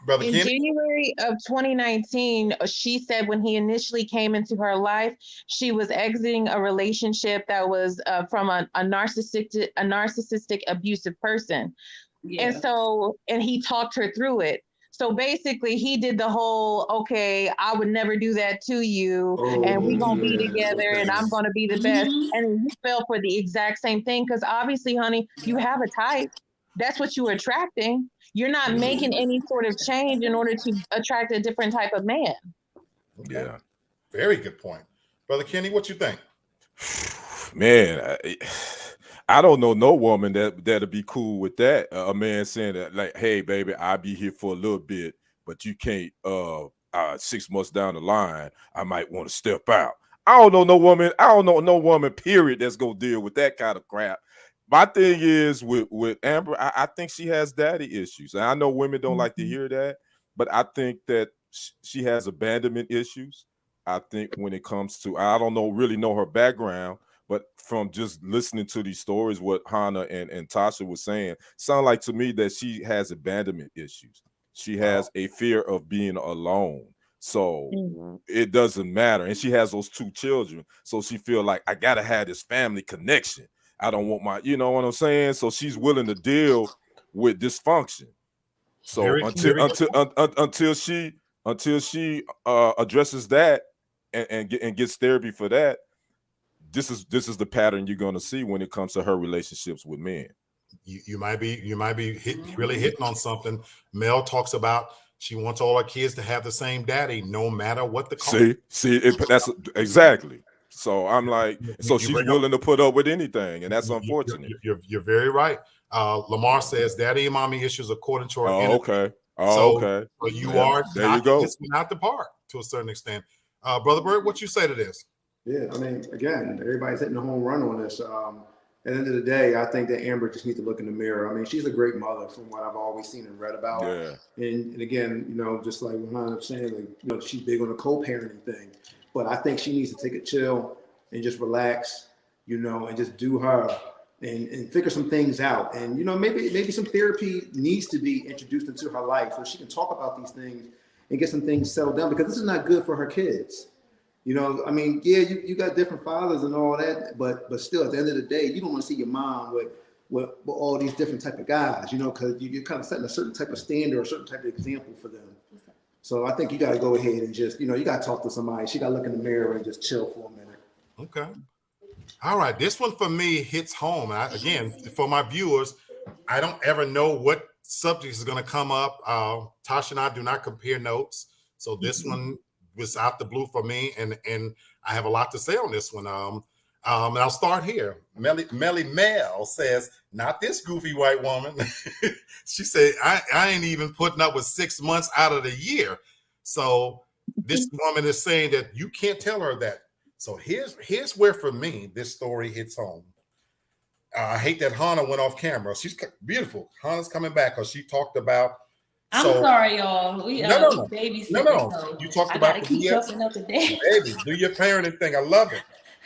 Brother In Kenny? January of 2019, she said when he initially came into her life, she was exiting a relationship that was from a narcissistic abusive person. And Yeah. so, and he talked her through it. So basically, he did the whole, okay, I would never do that to you, and we Oh, gonna be yeah. together, and I'm Okay. gonna be the best. Mhm. And he fell for the exact same thing because obviously, honey, you have a type. That's what you're attracting. You're not making any sort of change in order to attract a different type of man. Okay. Yeah. Very good point. Brother Kenny, what you think? Man, I don't know no woman that'll be cool with that. A man saying that, like, hey, baby, I'll be here for a little bit, but you can't 6 months down the line, I might want to step out. I don't know no woman, period, that's gonna deal with that kind of crap. My thing is with Amber, I think she has daddy issues. And I know women don't like to hear that, but I think that she has abandonment issues. I think when it comes to, I don't really know her background, but from just listening to these stories, what Hannah and Tasha was saying, sound like to me that she has abandonment issues. She has a fear of being alone. So it doesn't matter. And she has those 2 children. So she feel like I gotta have this family connection. I don't want my, you know what I'm saying? So she's willing to deal with dysfunction. So Very, very good point. until she addresses that and gets therapy for that, this is the pattern you're going to see when it comes to her relationships with men. You might be really hitting on something. Mel talks about she wants all her kids to have the same daddy, no matter what the cost. That's exactly. So I'm like, so You she's bring up, willing to put up with anything, and that's unfortunate. you're very right. Lamar says daddy and mommy issues according to her Oh, interview. okay. So, Okay. you Yeah, are there you knocking go. this one out the park to a certain extent. Brother Bird, what you say to this? Yeah, I mean, again, everybody's hitting a home run on this. At the end of the day, I think that Amber just needs to look in the mirror. I mean, she's a great mother from what I've always seen and read about. Yeah. And again, you know, just like Ron was saying, like, you know, she's big on the co-parenting thing. But I think she needs to take a chill and just relax, you know, and just do her and figure some things out. And, you know, maybe some therapy needs to be introduced into her life so she can talk about these things and get some things settled down, because this is not good for her kids. You know, I mean, yeah, you got different fathers and all that, but still, at the end of the day, you don't want to see your mom with all these different type of guys, you know, because you're kind of setting a certain type of standard or a certain type of example for them. So I think you got to go ahead and just, you know, you got to talk to somebody. She got to look in the mirror and just chill for a minute. Okay. All right. This one for me hits home. Again, for my viewers, I don't ever know what subject is going to come up. Tasha and I do not compare notes. So this one was out the blue for me. And I have a lot to say on this one. And I'll start here. Melly Mel says, not this goofy white woman. She said, I ain't even putting up with 6 months out of the year. So this woman is saying that you can't tell her that. So here's where, for me, this story hits home. I hate that Hannah went off camera. She's beautiful. Hannah's coming back because she talked about. I'm sorry, y'all. We babysitting. No. So you talked I about gotta keep jumping up and down. Baby, do your parenting thing. I love it.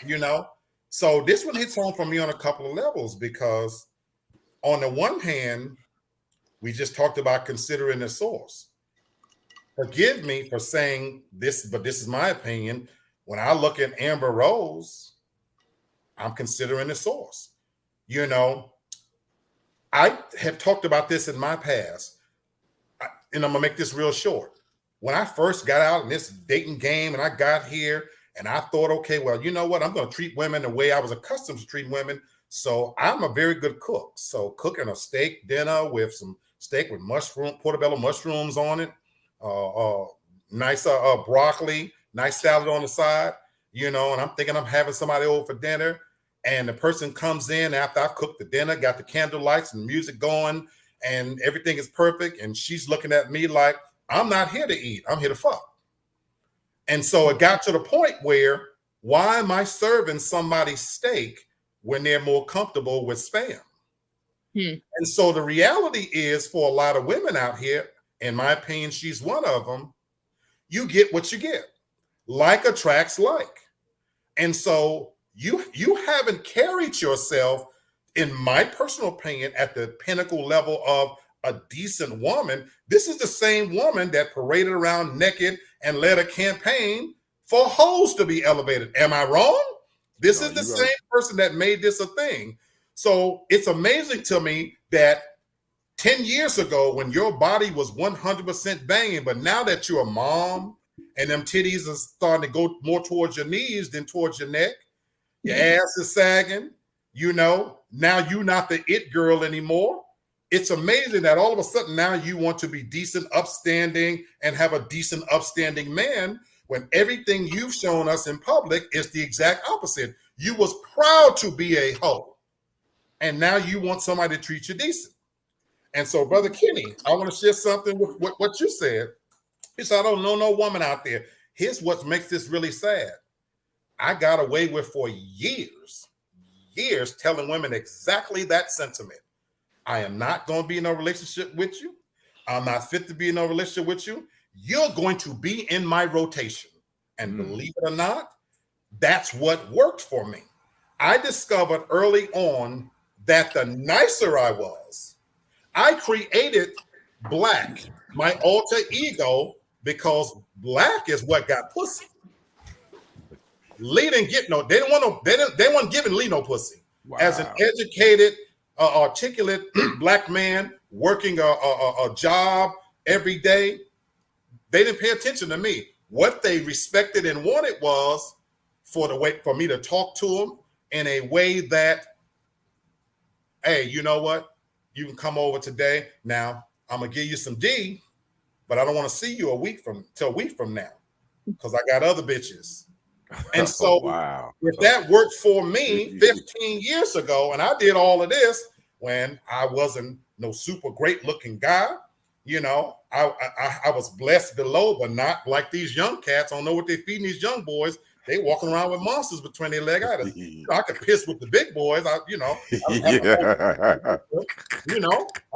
You know. So this one hits home for me on a couple of levels, because on the one hand, we just talked about considering the source. Forgive me for saying this, but this is my opinion. When I look at Amber Rose, I'm considering the source. You know, I have talked about this in my past, and I'm gonna make this real short. When I first got out in this dating game and I got here and I thought, okay, well, you know what? I'm gonna treat women the way I was accustomed to treat women. So I'm a very good cook. So cooking a steak dinner with some steak with portobello mushrooms on it, nice broccoli, nice salad on the side, you know, and I'm thinking I'm having somebody over for dinner, and the person comes in after I cooked the dinner, got the candle lights and music going, and everything is perfect, and she's looking at me like, I'm not here to eat, I'm here to fuck. And so it got to the point where, why am I serving somebody steak when they're more comfortable with Spam? And so the reality is, for a lot of women out here, in my opinion, she's one of them, you get what you get. Like attracts like. And so you haven't carried yourself, in my personal opinion, at the pinnacle level of, a decent woman, this is the same woman that paraded around naked and led a campaign for hoes to be elevated. Am I wrong? This is the same person that made this a thing. So it's amazing to me that 10 years ago, when your body was 100% banging, but now that you're a mom and them titties are starting to go more towards your knees than towards your neck, your ass is sagging, now you're not the it girl anymore. It's amazing that all of a sudden now you want to be decent, upstanding, and have a decent, upstanding man, when everything you've shown us in public is the exact opposite. You was proud to be a hoe, and now you want somebody to treat you decent. And so, Brother Kenny, I want to share something with what you said. He said, I don't know no woman out there. Here's what makes this really sad. I got away with for years telling women exactly that sentiment. I am not going to be in a relationship with you. I'm not fit to be in a relationship with you. You're going to be in my rotation. And believe it or not, that's what worked for me. I discovered early on that the nicer I was, I created Black, my alter ego, because Black is what got pussy. Lee didn't get no, they weren't giving Lee no pussy. Wow. As an educated, articulate Black man working a job every day, they didn't pay attention to me. What they respected and wanted was for me to talk to them in a way that, hey, you know what? You can come over today. Now I'm gonna give you some D, but I don't want to see you till a week from now, because I got other bitches. And so if that worked for me 15 years ago, and I did all of this when I wasn't no super great looking guy, I was blessed below, but not like these young cats. I don't know what they're feeding these young boys. They walking around with monsters between their legs. I could piss with the big boys. I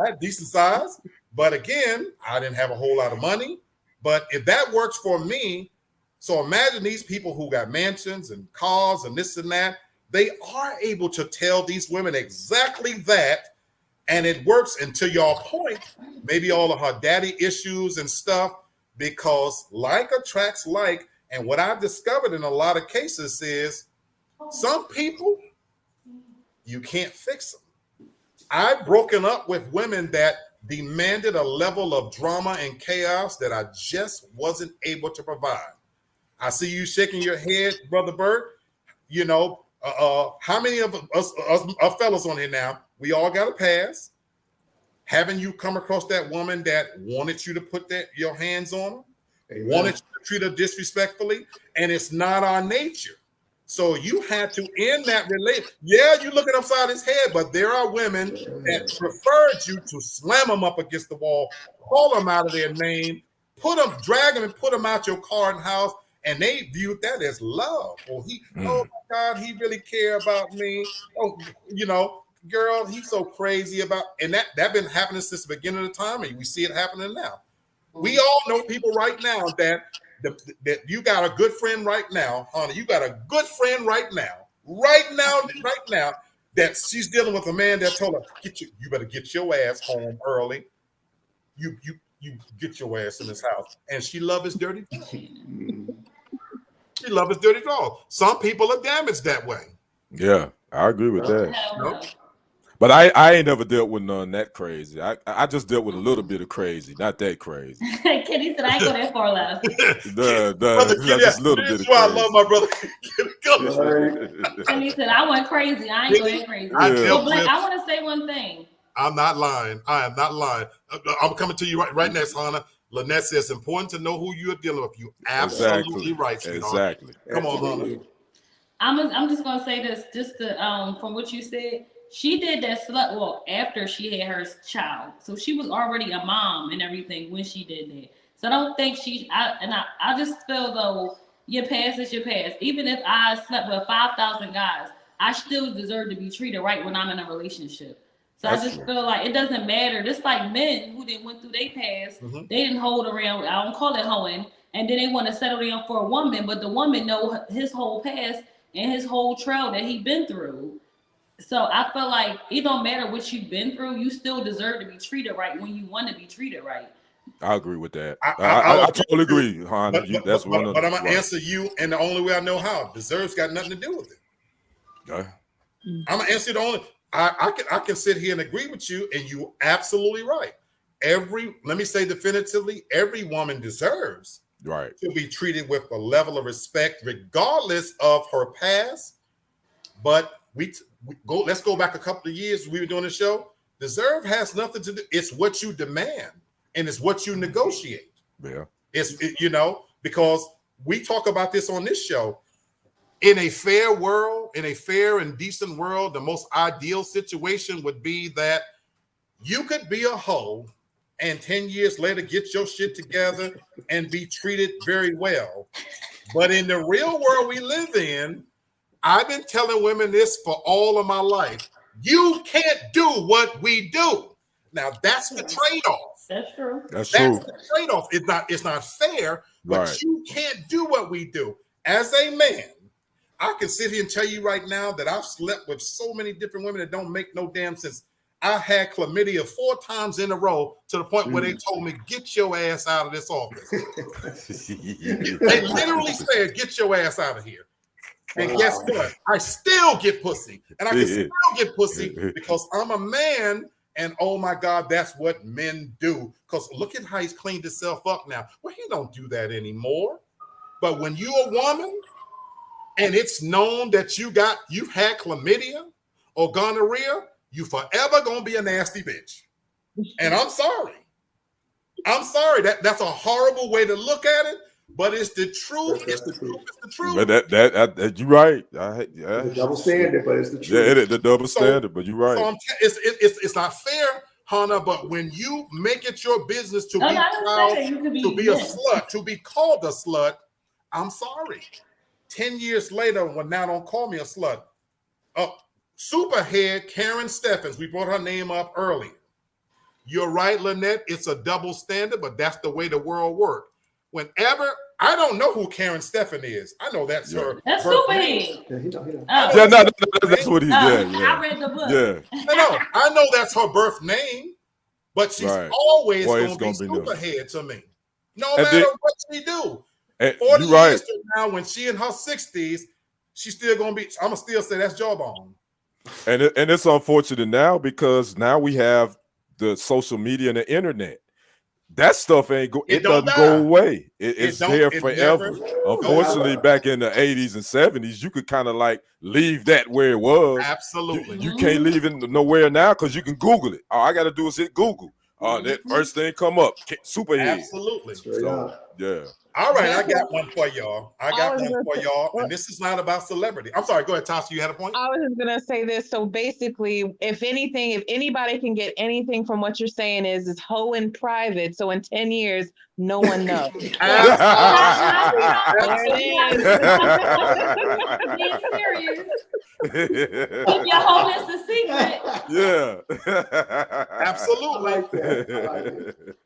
had decent size, but again, I didn't have a whole lot of money. But if that works for me, so imagine these people who got mansions and cars and this and that, they are able to tell these women exactly that. And it works, and to your point, maybe all of her daddy issues and stuff, because like attracts like. And what I've discovered in a lot of cases is some people, you can't fix them. I've broken up with women that demanded a level of drama and chaos that I just wasn't able to provide. I see you shaking your head, Brother Bert. How many of us fellas on here now, we all got a pass. Haven't you come across that woman that wanted you to put your hands on her? Amen. Wanted you to treat her disrespectfully? And it's not our nature. So you had to end that relationship. Yeah, you're looking upside his head, but there are women that preferred you to slam them up against the wall, call them out of their name, drag them and put them out your car and house, and they viewed that as love. Oh my God, he really care about me. Oh, girl, he's so crazy about, and that been happening since the beginning of the time, and we see it happening now. We all know people right now that you got a good friend right now, honey. You got a good friend right now, that she's dealing with a man that told her, you better get your ass home early. You get your ass in this house, and she love his dirty dog. She love his dirty dog. Some people are damaged that way. Yeah, I agree with that. But I ain't never dealt with none that crazy. I just dealt with a little bit of crazy, not that crazy. Kenny said I ain't go that far left. Just a little bit of crazy. I love my brother. Kenny said I went crazy. I ain't go that crazy. I want to say one thing. I'm not lying. I am not lying. I'm coming to you right next, Hannah. Lynette says it's important to know who you're dealing with. You absolutely right, sweetheart. Exactly. Come on, Hannah. I'm just gonna say this, just to, from what you said. She did that slut walk after she had her child, so she was already a mom and everything when she did that. So I don't think I just feel though your past is your past. Even if I slept with 5,000 guys, I still deserve to be treated right when I'm in a relationship. So that's I just feel like it doesn't matter. Just like men who didn't went through their past, they didn't hold around. I don't call it hoeing, and then they want to settle down for a woman, but the woman know his whole past and his whole trail that he been through. So I feel like it don't matter what you've been through, you still deserve to be treated right when you want to be treated right. I agree with that. I'll I totally agree, Honda. But I'm gonna answer you in the only way I know how. Deserves got nothing to do with it. Okay. I'm gonna answer the only. I can sit here and agree with you, and you absolutely right. Let me say definitively, every woman deserves to be treated with a level of respect, regardless of her past. But let's go back a couple of years. We were doing the show. Deserve has nothing to do. It's what you demand, and it's what you negotiate. Yeah. Because we talk about this on this show. In a fair world, in a fair and decent world, the most ideal situation would be that you could be a hoe and 10 years later get your shit together and be treated very well. But in the real world we live in, I've been telling women this for all of my life. You can't do what we do. Now that's the trade-off. That's true. That's true. The trade-off. It's not fair, but you can't do what we do. As a man, I can sit here and tell you right now that I've slept with so many different women that don't make no damn sense. I had chlamydia 4 times in a row to the point where they told me, get your ass out of this office. They literally said, get your ass out of here. And guess what? I still get pussy. And I can still get pussy because I'm a man. And oh my God, that's what men do. Because look at how he's cleaned himself up now. Well, he don't do that anymore. But when you're a woman and it's known that you've had chlamydia or gonorrhea, you forever gonna be a nasty bitch. And I'm sorry. That's a horrible way to look at it, but it's the truth. It's the truth. But that you're right. The double standard, but it's the truth. Yeah, the double standard, but you're right. So it's not fair, Hannah, but when you make it your business to be proud, to be a slut, to be called a slut, I'm sorry. 10 years later, when now don't call me a slut. Superhead Karen Steffens, we brought her name up earlier. You're right, Lynette. It's a double standard, but that's the way the world works. Whenever I don't know who Karen Steffen is, I know that's her. That's Superhead. That's what he did. I read the book. Yeah. No, I know that's her birth name, but she's always going to be Superhead to me, no matter what she do. 40 years from now, when she in her 60s, she's still going to be. I'm gonna still say that's jawbone. And it's unfortunate now because now we have the social media and the internet. That stuff it doesn't go away. It's there forever. Unfortunately, back in the 80s and 70s, you could kind of like leave that where it was. Absolutely. You can't leave it nowhere now because you can Google it. All I got to do is hit Google. That first thing come up, Superhead. Absolutely. So, yeah. All right, I got one for y'all. And this is not about celebrity. I'm sorry, go ahead, Tasha, you had a point? I was just gonna say this. So basically, if anybody can get anything from what you're saying is hoe in private. So in 10 years, no one knows. Being serious. Keep your holiness a secret. Yeah. Absolutely.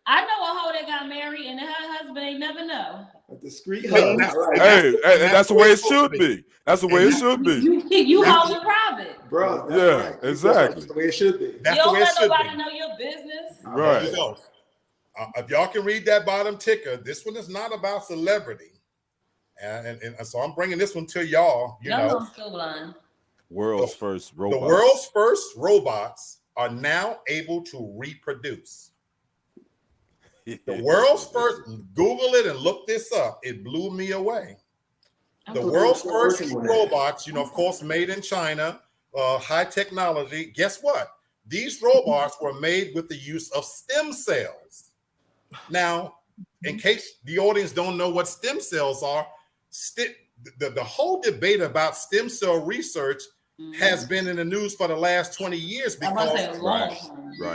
I know a hoe that got married and her husband ain't never know. Discreet. Hey, that's the way it should be. That's the way it should be. You hold it private, bro. Yeah, exactly. That's the way it should be. You don't let nobody know your business. Right. There you go. If y'all can read that bottom ticker, this one is not about celebrity, and so I'm bringing this one to y'all. I'm still blind. World's first robots. The world's first robots are now able to reproduce. The world's first, Google it and look this up. It blew me away. The world's first robots, of course, made in China, high technology. Guess what? These robots were made with the use of stem cells. Now, in case the audience don't know what stem cells are, the whole debate about stem cell research has been in the news for the last 20 years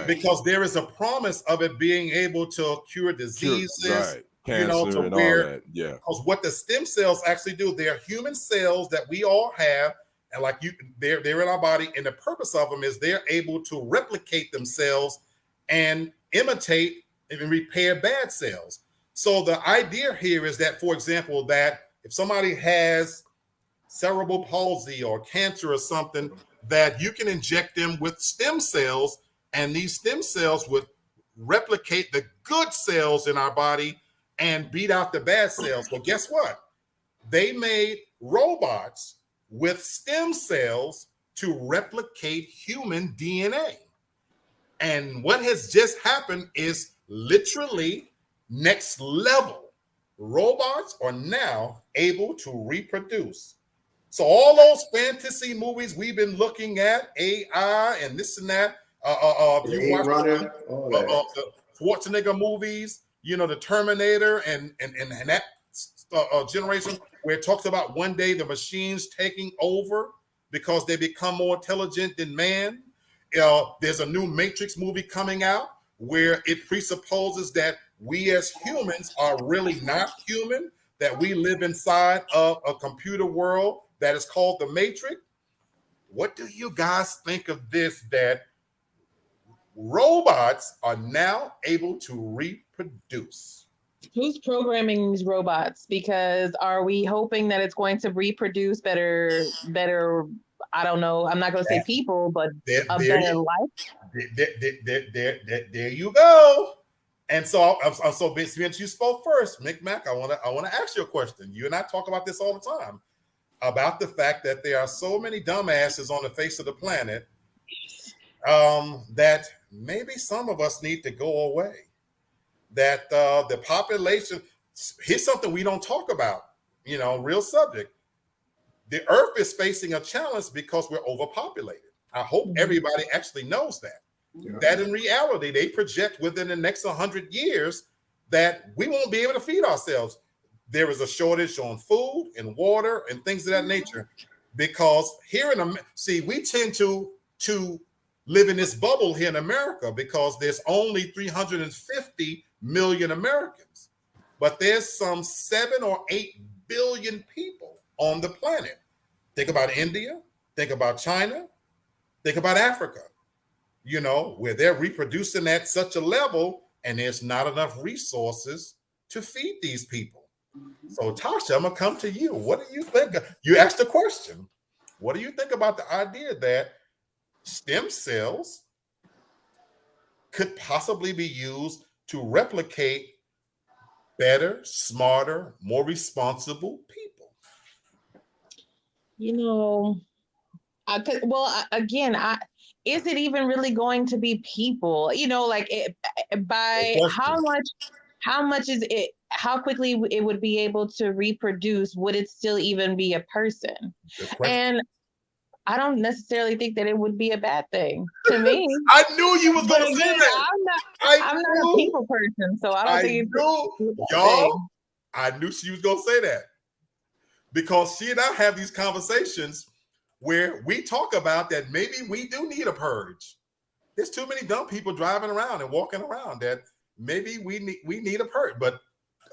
because there is a promise of it being able to cure diseases, cancer and all that. Yeah. Because what the stem cells actually do, they're human cells that we all have, and they're in our body, and the purpose of them is they're able to replicate themselves and imitate and repair bad cells. So the idea here is that, for example, that if somebody has cerebral palsy or cancer or something, that you can inject them with stem cells, and these stem cells would replicate the good cells in our body and beat out the bad cells. Well, guess what? They made robots with stem cells to replicate human DNA. And what has just happened is literally next level. Robots are now able to reproduce. So all those fantasy movies we've been looking at, AI and this and that, if you watch the Schwarzenegger movies, you know, the Terminator and that generation where it talks about one day the machines taking over because they become more intelligent than man. There's a new Matrix movie coming out where it presupposes that we as humans are really not human, that we live inside of a computer world that is called the Matrix. What do you guys think of this, that robots are now able to reproduce? Who's programming these robots? Because are we hoping that it's going to reproduce better, I don't know, I'm not going to say people, but a better life? There you go. And so since you spoke first, Mick Mac, I want to ask you a question. You and I talk about this all the time, about the fact that there are so many dumbasses on the face of the planet that maybe some of us need to go away. That the population, here's something we don't talk about, you know, real subject. The earth is facing a challenge because we're overpopulated. I hope everybody actually knows that. Yeah. That in reality, they project within the next 100 years that we won't be able to feed ourselves. There is a shortage on food and water and things of that nature, because here we tend to live in this bubble here in America because there's only 350 million Americans, but there's some 7 or 8 billion people on the planet. Think about India, think about China, think about Africa, you know, where they're reproducing at such a level and there's not enough resources to feed these people. So Tasha, I'm gonna come to you. What do you think? You asked a question. What do you think about the idea that stem cells could possibly be used to replicate better, smarter, more responsible people? You know, is it even really going to be people? You know, like how much is it? How quickly it would be able to reproduce? Would it still even be a person? And I don't necessarily think that it would be a bad thing to me. I knew you was going to say that. I'm not a people person, so I don't think it's I knew she was going to say that, because she and I have these conversations where we talk about that maybe we do need a purge. There's too many dumb people driving around and walking around that maybe we need a purge. But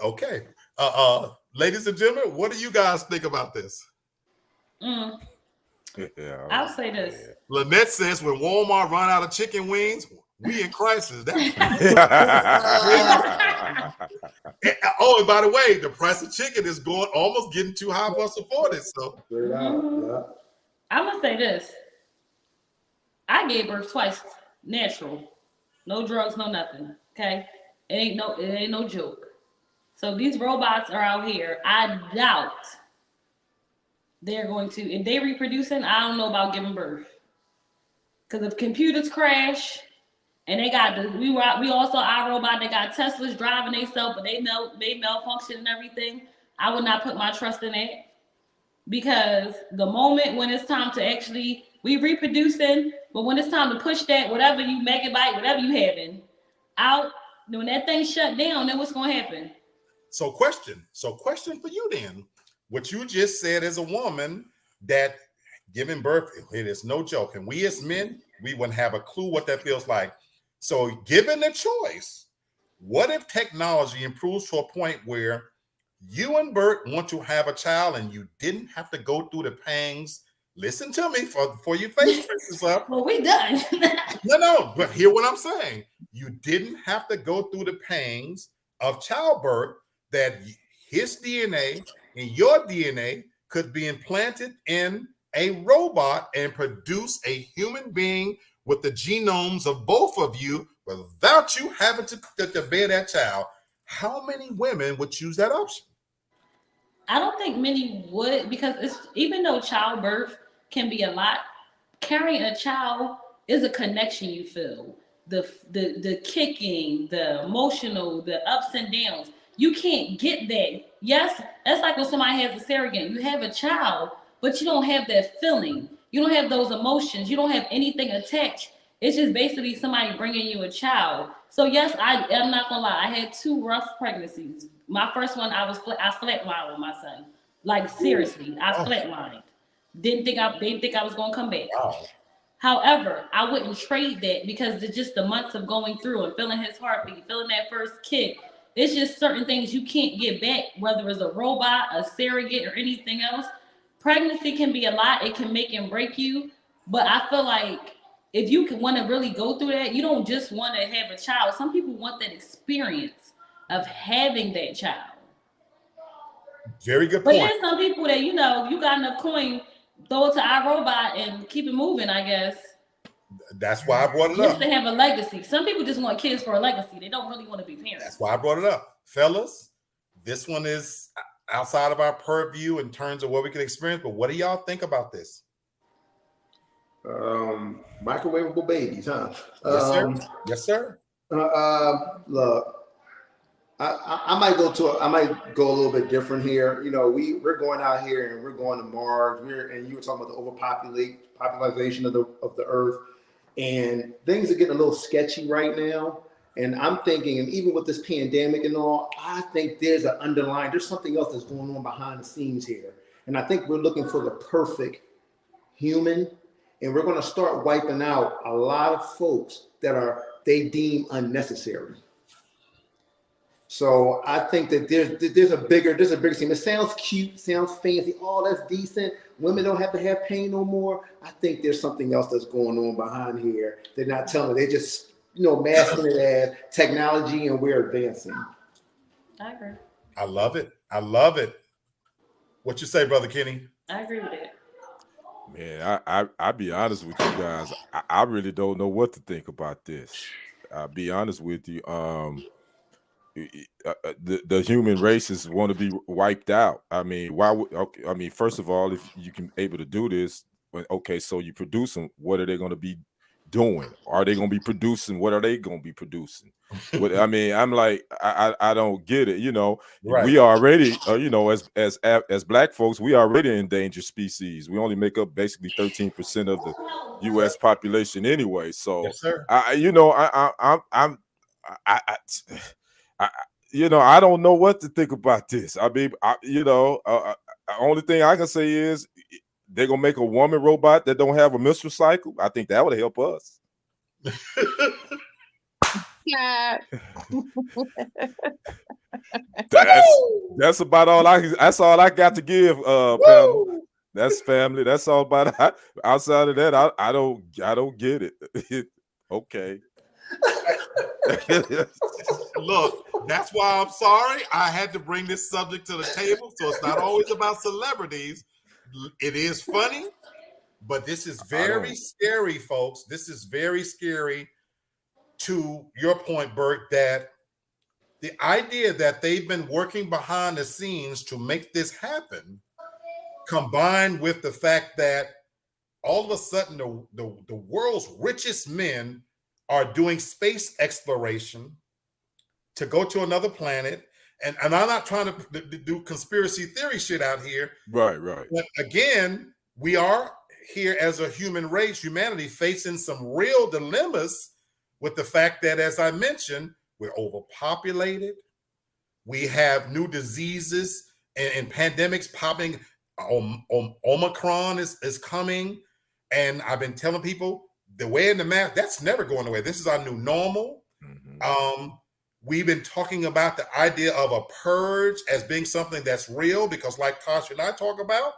okay, ladies and gentlemen, what do you guys think about this? Yeah, I'll say this. Lynette says when Walmart run out of chicken wings, we in crisis. Oh, and by the way, the price of chicken is almost getting too high for us to afford it. So I'm gonna say this. I gave birth twice, natural, no drugs, no nothing. Okay, it ain't no joke. So these robots are out here. I doubt they're going to, if they reproducing, I don't know about giving birth. Because if computers crash and they got we also our robot, they got Teslas driving themselves, but they malfunction and everything, I would not put my trust in it. Because the moment when it's time to actually, we reproducing, but when it's time to push that, whatever you megabyte, whatever you having, out, when that thing shut down, then what's gonna happen? So question for you then. What you just said as a woman, that giving birth, it is no joke. And we as men, we wouldn't have a clue what that feels like. So given the choice, what if technology improves to a point where you and Bert want to have a child and you didn't have to go through the pangs? Listen to me for your face traces up. Well, we done. No, but hear what I'm saying. You didn't have to go through the pangs of childbirth, that his DNA and your DNA could be implanted in a robot and produce a human being with the genomes of both of you without you having to bear that child, how many women would choose that option? I don't think many would, because it's, even though childbirth can be a lot, carrying a child is a connection you feel. The kicking, the emotional, the ups and downs. You can't get that. Yes, that's like when somebody has a surrogate. You have a child, but you don't have that feeling. You don't have those emotions. You don't have anything attached. It's just basically somebody bringing you a child. So yes, I'm not gonna lie. I had 2 rough pregnancies. My first one, I flatlined with my son. Like seriously, I flatlined. Didn't think I was gonna come back. Wow. However, I wouldn't trade that, because it's just the months of going through and feeling his heartbeat, feeling that first kick. It's just certain things you can't get back, whether it's a robot, a surrogate, or anything else. Pregnancy can be a lot. It can make and break you. But I feel like if you can want to really go through that, you don't just want to have a child. Some people want that experience of having that child. Very good But point. there's some people that, you got enough coin, throw it to iRobot and keep it moving, I guess. That's why I brought it Just up. to have a legacy. Some people just want kids for a legacy. They don't really want to be parents. That's why I brought it up. Fellas, this one is outside of our purview in terms of what we can experience, but what do y'all think about this? Microwavable babies, huh? Yes, sir. Yes, sir. Look, I might go a little bit different here. We're going out here and we're going to Mars. And you were talking about the population of the Earth, and things are getting a little sketchy right now. And I'm thinking, and even with this pandemic and all, I think there's something else that's going on behind the scenes here. And I think we're looking for the perfect human, and we're going to start wiping out a lot of folks that they deem unnecessary. So I think that there's a bigger thing. It sounds cute, sounds fancy. Oh, that's decent. Women don't have to have pain no more. I think there's something else that's going on behind here. They're not telling. They're just masking it as technology, and we're advancing. I agree. I love it. I love it. What you say, Brother Kenny? I agree with that. Man, I'll be honest with you guys. I really don't know what to think about this. I'll be honest with you. The human races want to be wiped out. I mean, why would? Okay, I mean, first of all, if you can able to do this, okay, so you produce them. What are they going to be doing? Are they going to be producing? What are they going to be producing? I mean, I'm like, I don't get it. Right. We already, as Black folks, we already endangered species. We only make up basically 13% of the U.S. population anyway. So, Yes, sir. I don't know what to think about this. I mean, only thing I can say is they're gonna make a woman robot that don't have a menstrual cycle. I think that would help us. Yeah. That's about all that's all I got to give, panel. That's family. That's all about it. Outside of that, I don't get it. Okay. Look, that's why I'm sorry I had to bring this subject to the table. So it's not always about celebrities. It is funny, but this is very scary, folks. This is very scary. To your point, Bert, that the idea that they've been working behind the scenes to make this happen, combined with the fact that all of a sudden the world's richest men are doing space exploration to go to another planet. And I'm not trying to do conspiracy theory shit out here. Right. But again, we are here as a human race, humanity, facing some real dilemmas with the fact that, as I mentioned, we're overpopulated. We have new diseases and pandemics popping. Omicron is coming. And I've been telling people, the way in the mask, that's never going away. This is our new normal. Mm-hmm. We've been talking about the idea of a purge as being something that's real, because like Tasha and I talk about,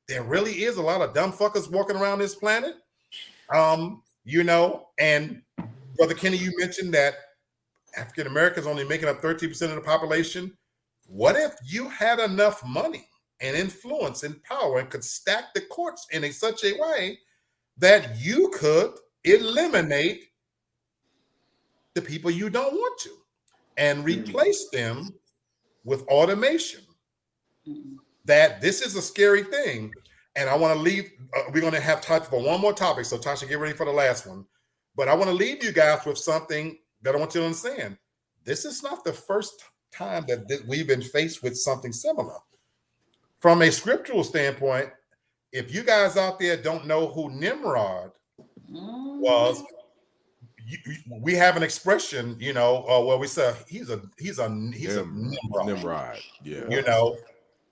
there really is a lot of dumb fuckers walking around this planet. And Brother Kenny, you mentioned that African Americans only making up 13% of the population. What if you had enough money and influence and power and could stack the courts in such a way that you could eliminate the people you don't want to and replace them with automation. That this is a scary thing. And I want to leave, we're going to have time for one more topic. So Tasha, get ready for the last one. But I want to leave you guys with something that I want you to understand. This is not the first time that we've been faced with something similar. From a scriptural standpoint, if you guys out there don't know who Nimrod was, we have an expression, where we say he's a Nimrod. Yeah.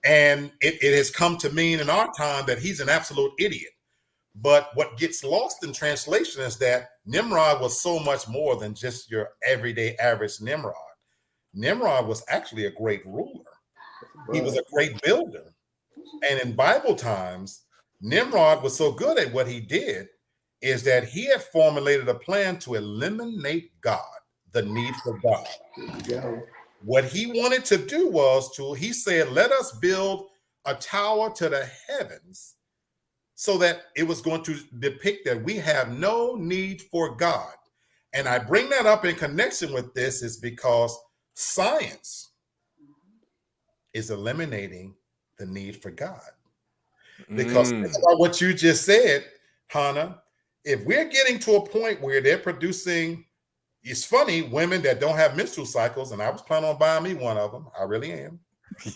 And it has come to mean in our time that he's an absolute idiot. But what gets lost in translation is that Nimrod was so much more than just your everyday average Nimrod. Nimrod was actually a great ruler. He was a great builder. And in Bible times, Nimrod was so good at what he did is that he had formulated a plan to eliminate God, the need for God. What he wanted to do was he said, let us build a tower to the heavens so that it was going to depict that we have no need for God. And I bring that up in connection with this is because science is eliminating the need for God. Because think about what you just said, Hannah, if we're getting to a point where they're producing, it's funny, women that don't have menstrual cycles, and I was planning on buying me one of them. I really am. But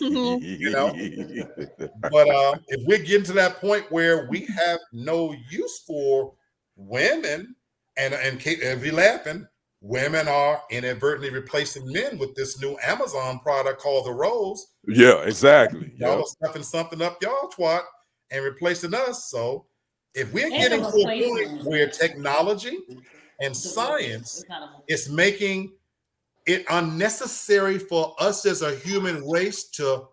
if we're getting to that point where we have no use for women, and if we laughing, women are inadvertently replacing men with this new Amazon product called the Rose. Yeah, exactly. Y'all are stuffing something up y'all twat and replacing us. So if we're getting to a point where technology and science is making it unnecessary for us as a human race to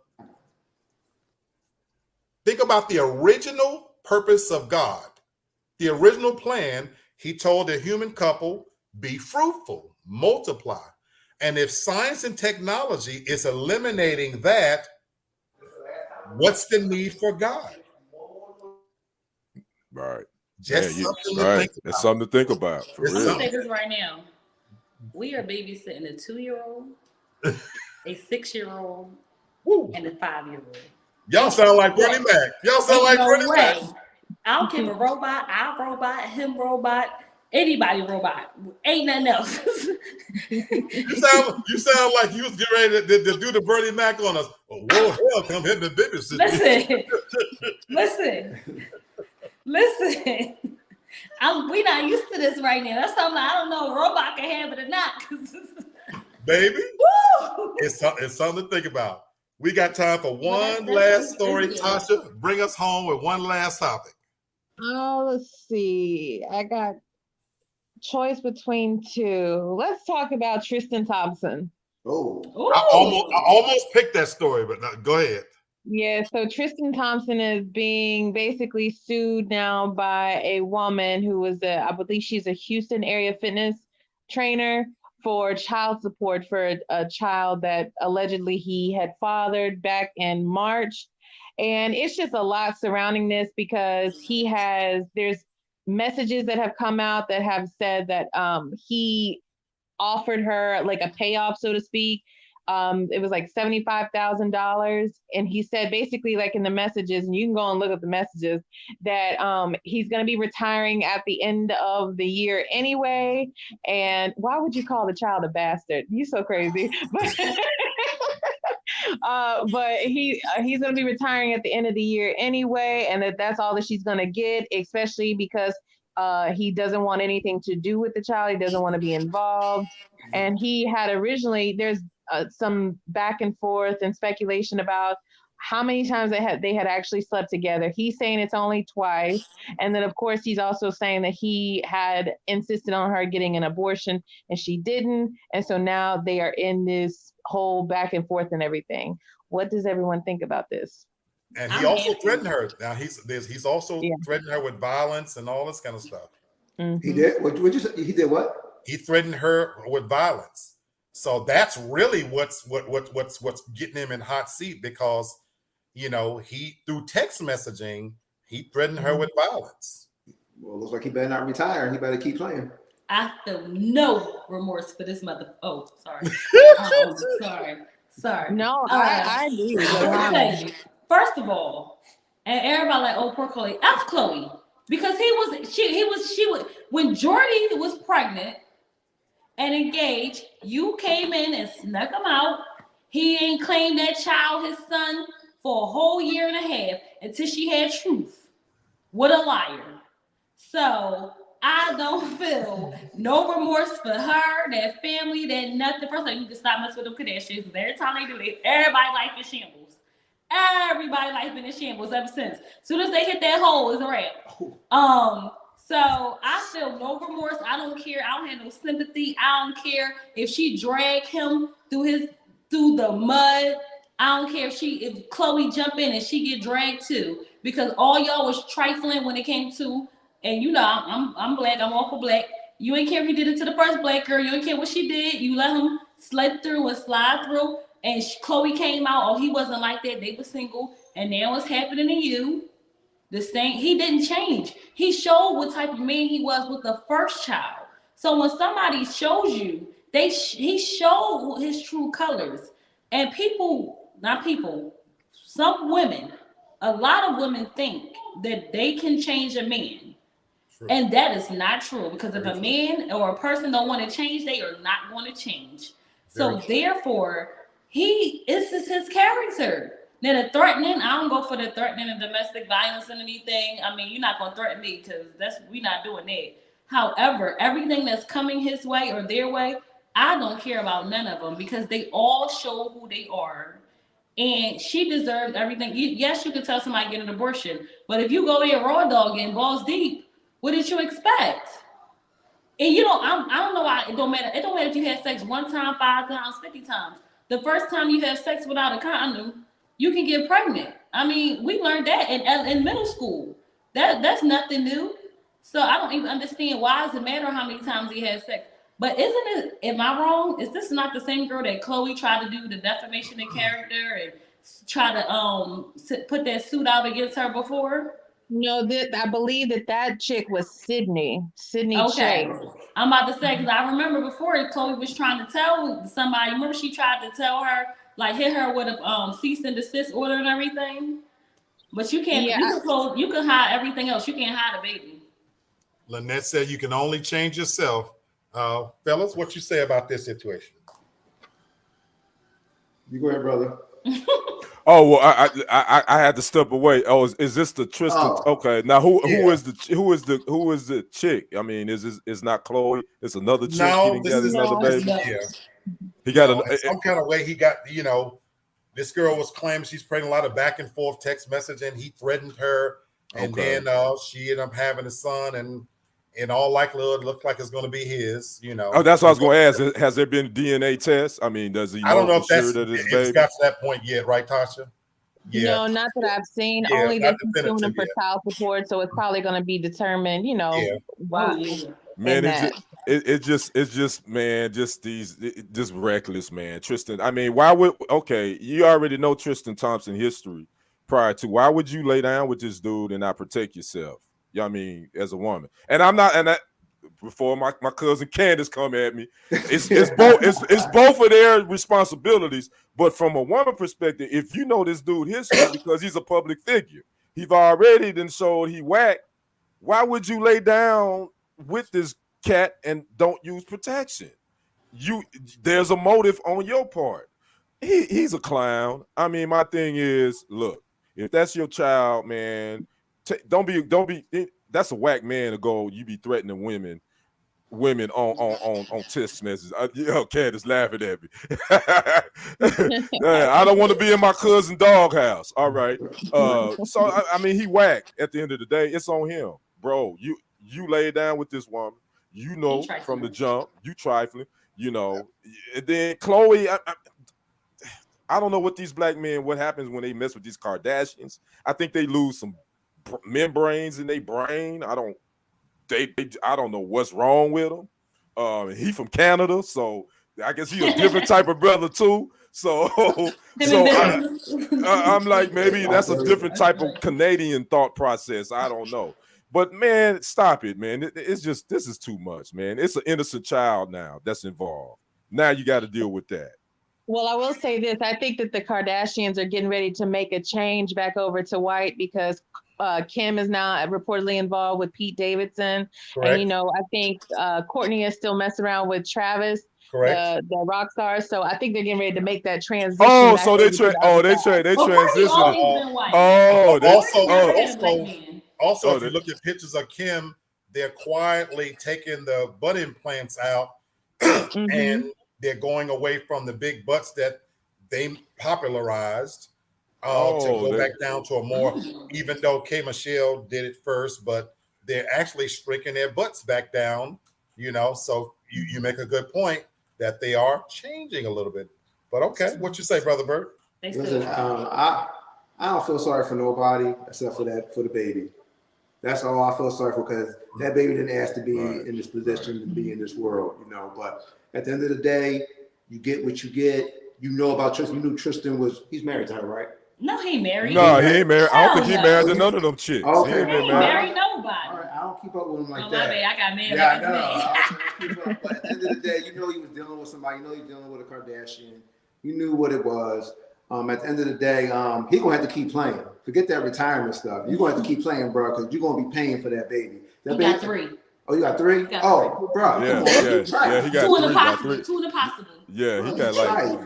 think about the original purpose of God, the original plan, he told the human couple, be fruitful, multiply. And if science and technology is eliminating that, what's the need for God? Right. Just something to think about. It's something to think about. For real. I'll say this right now. We are babysitting a 2-year-old, a 6-year-old, and a 5-year-old. Y'all sound like Bernie Mac. Y'all sound like Bernie Mac. I don't care if a robot, our robot, him robot, anybody robot. Ain't nothing else. You sound like you was getting ready to do the Bernie Mac on us. Oh, whoa, hell, come hit the babysit. Listen. We not used to this right now. That's something I don't know if a robot can have it or not. Baby, woo! It's something to think about. We got time for one last story. Tasha, bring us home with one last topic. Oh, let's see. I got choice between two. Let's talk about Tristan Thompson. I almost picked that story, but no, go ahead. Yeah, so Tristan Thompson is being basically sued now by a woman who was I believe she's a Houston area fitness trainer for child support for a child that allegedly he had fathered back in March. And it's just a lot surrounding this because there's messages that have come out that have said that he offered her like a payoff, so to speak. It was like $75,000. And he said basically like in the messages, and you can go and look at the messages, that he's going to be retiring at the end of the year anyway. And why would you call the child a bastard? You're so crazy. But he's going to be retiring at the end of the year anyway. And that's all that she's going to get, especially because he doesn't want anything to do with the child. He doesn't want to be involved. And he had originally, there's some back and forth and speculation about how many times they had actually slept together. He's saying it's only twice. And then, of course, he's also saying that he had insisted on her getting an abortion and she didn't. And so now they are in this whole back and forth and everything. What does everyone think about this? And he also threatened her. Now he's also threatened her with violence and all this kind of stuff. Mm-hmm. He did? What you say? He did what? He threatened her with violence. So that's really what's getting him in hot seat, because he through text messaging, he threatened her with violence. Well, looks like he better not retire. He better keep playing. I feel no remorse for this mother. Oh, sorry. Sorry. No, I agree with Let me Johanna. tell you. First of all, and everybody like, oh, poor Chloe. F Chloe, because she was when Jordy was pregnant and engaged. You came in and snuck him out. He ain't claimed that child, his son, for a whole year and a half until she had truth. What a liar. So I don't feel no remorse for her, that family, that nothing. First of all, you can stop messing with them Kardashians, because every time they do it, everybody life in shambles. Everybody life been in shambles ever since. Soon as they hit that hole, it's a wrap. So I feel no remorse. I don't care. I don't have no sympathy. I don't care if she dragged him through the mud. I don't care if Chloe jump in and she get dragged too, because all y'all was trifling when it came to, and I'm black, I'm all for black. You ain't care if he did it to the first black girl. You ain't care what she did. You let him slip through and slide through. And Chloe came out, oh, he wasn't like that. They were single, and now it's happening to you. The same, he didn't change. He showed what type of man he was with the first child. So when somebody shows you, he showed his true colors. And some women, a lot of women think that they can change a man. True. And that is not true, because if a man or a person don't want to change, they are not going to change. So therefore, this is his character. Now the threatening, I don't go for the threatening and domestic violence and anything. I mean, you're not gonna threaten me, because we're not doing that. However, everything that's coming his way or their way, I don't care about none of them, because they all show who they are. And she deserves everything. Yes, you could tell somebody get an abortion, but if you go there raw dog and balls deep, what did you expect? And I don't know why it don't matter. It don't matter if you had sex 1 time, 5 times, 50 times. The first time you have sex without a condom, you can get pregnant. I mean, we learned that in middle school. That's nothing new. So I don't even understand, why does it matter how many times he had sex? But am I wrong? Is this not the same girl that Chloe tried to do the defamation of character and try to put that suit out against her before? No, I believe that chick was Sydney Okay. Chase. I'm about to say, because I remember before Chloe was trying to tell somebody. Remember, she tried to tell her, like, hit her with a cease and desist order and everything. But you can't. Yeah. You can hide everything else. You can't hide a baby. Lynette said you can only change yourself. Fellas, what you say about this situation? You go ahead, brother. Oh well, I had to step away. Oh, is this the Tristan? Oh. Okay, now who is the chick? I mean, is not Chloe? It's another chick. No, this is another baby. Yeah. He got some kind of way. He got this girl was claiming she's pregnant. A lot of back and forth text messaging. He threatened her, and then she ended up having a son, and in all likelihood, looked like it's going to be his. Oh, that's what I was going to ask. Has there been DNA tests? I mean, does he? I don't know if it's got to that point yet, right, Tasha? Yeah. No, not that I've seen. Yeah, only that he's suing him for child support, so it's probably going to be determined. Why? Man, it's just man, just reckless, man. Tristan, I mean, you already know Tristan Thompson history prior to. Why would you lay down with this dude and not protect yourself? I mean, as a woman, and I'm not, and before my cousin Candace come at me, it's both of their responsibilities. But from a woman perspective, if you know this dude history because he's a public figure, he's already then showed he whacked. Why would you lay down with this cat and don't use protection? There's a motive on your part. He's a clown. I mean, my thing is, look, if that's your child, man. Don't be. That's a whack man to go. You be threatening women on text messages. Candace laughing at me. I don't want to be in my cousin's doghouse. All right. So I mean, he whacked. At the end of the day, it's on him, bro. You lay down with this woman. From the jump, you trifling. And then Chloe. I don't know what these black men. What happens when they mess with these Kardashians? I think they lose some membranes in their brain. I don't know what's wrong with him. He from Canada, so I guess he's a different type of brother too. So, Him I'm like, maybe that's a different type of Canadian thought process. I don't know. But man, stop it, man. It's just, this is too much, man. It's an innocent child now that's involved. Now you got to deal with that. Well, I will say this. I think that the Kardashians are getting ready to make a change back over to white because Kim is now reportedly involved with Pete Davidson. Correct. And, I think Courtney is still messing around with Travis, Correct. the rock star. So I think they're getting ready to make that transition. Oh, back so over they to the other side. transitioned. Also, if you look at pictures of Kim, they're quietly taking the butt implants out and they're going away from the big butts that they popularized to go back down to a more, even though K. Michelle did it first, but they're actually shrinking their butts back down, so you make a good point that they are changing a little bit. But okay, what you say, Brother Bert? Listen, I don't feel sorry for nobody except for the baby. That's all I feel sorry for, because that baby didn't ask to be in this position, to be in this world, But at the end of the day, you get what you get. You know about Tristan. You knew Tristan he's married to her, right? No, he ain't married. No, he ain't married. I don't think he married to none of them chicks. Okay. He ain't married nobody. All right, I don't keep up with him like my that. bad. I got married. Yeah, I know. I was trying to keep up. But at the end of the day, he was dealing with somebody. He was dealing with a Kardashian. You knew what it was. At the end of the day, he's gonna have to keep playing. Forget that retirement stuff. You're gonna have to keep playing, bro, because you're gonna be paying for that baby. He got 3. Oh, you got 3? Got 3. Bro. Yeah, he got 2 3. 2 impossible. Yeah, he got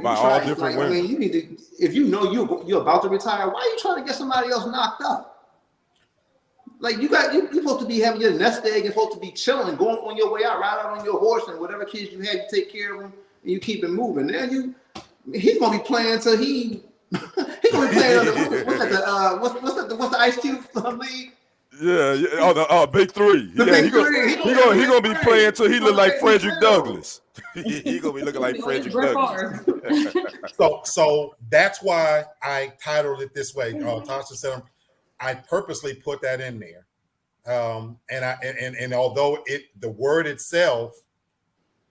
by all all different women. I mean, you need to, if you know you're about to retire, why are you trying to get somebody else knocked up? Like you're supposed to be having your nest egg, you're supposed to be chilling, going on your way out, ride out on your horse, and whatever kids you have, you take care of them, and you keep it moving. Then he's gonna be playing till he's gonna be playing. What's the Ice Cube league? Yeah. Oh, the Big 3. He gonna be playing till he look like Frederick Douglass. He gonna be looking like Frederick Douglass. So that's why I titled it this way. Tasha said I purposely put that in there, and although the word itself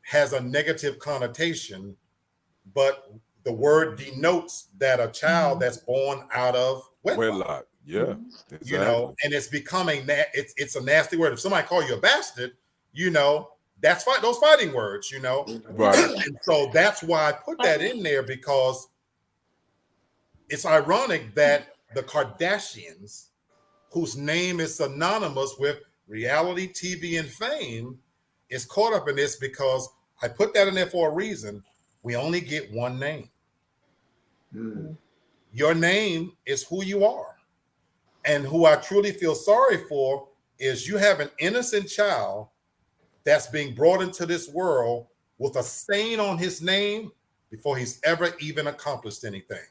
has a negative connotation, but the word denotes that a child that's born out of wedlock. Yeah, exactly. And it's becoming that it's a nasty word. If somebody call you a bastard, that's those fighting words, Right. And so that's why I put that in there, because it's ironic that the Kardashians, whose name is synonymous with reality TV and fame, is caught up in this, because I put that in there for a reason. We only get one name. Your name is who you are. And who I truly feel sorry for is you have an innocent child that's being brought into this world with a stain on his name before he's ever even accomplished anything.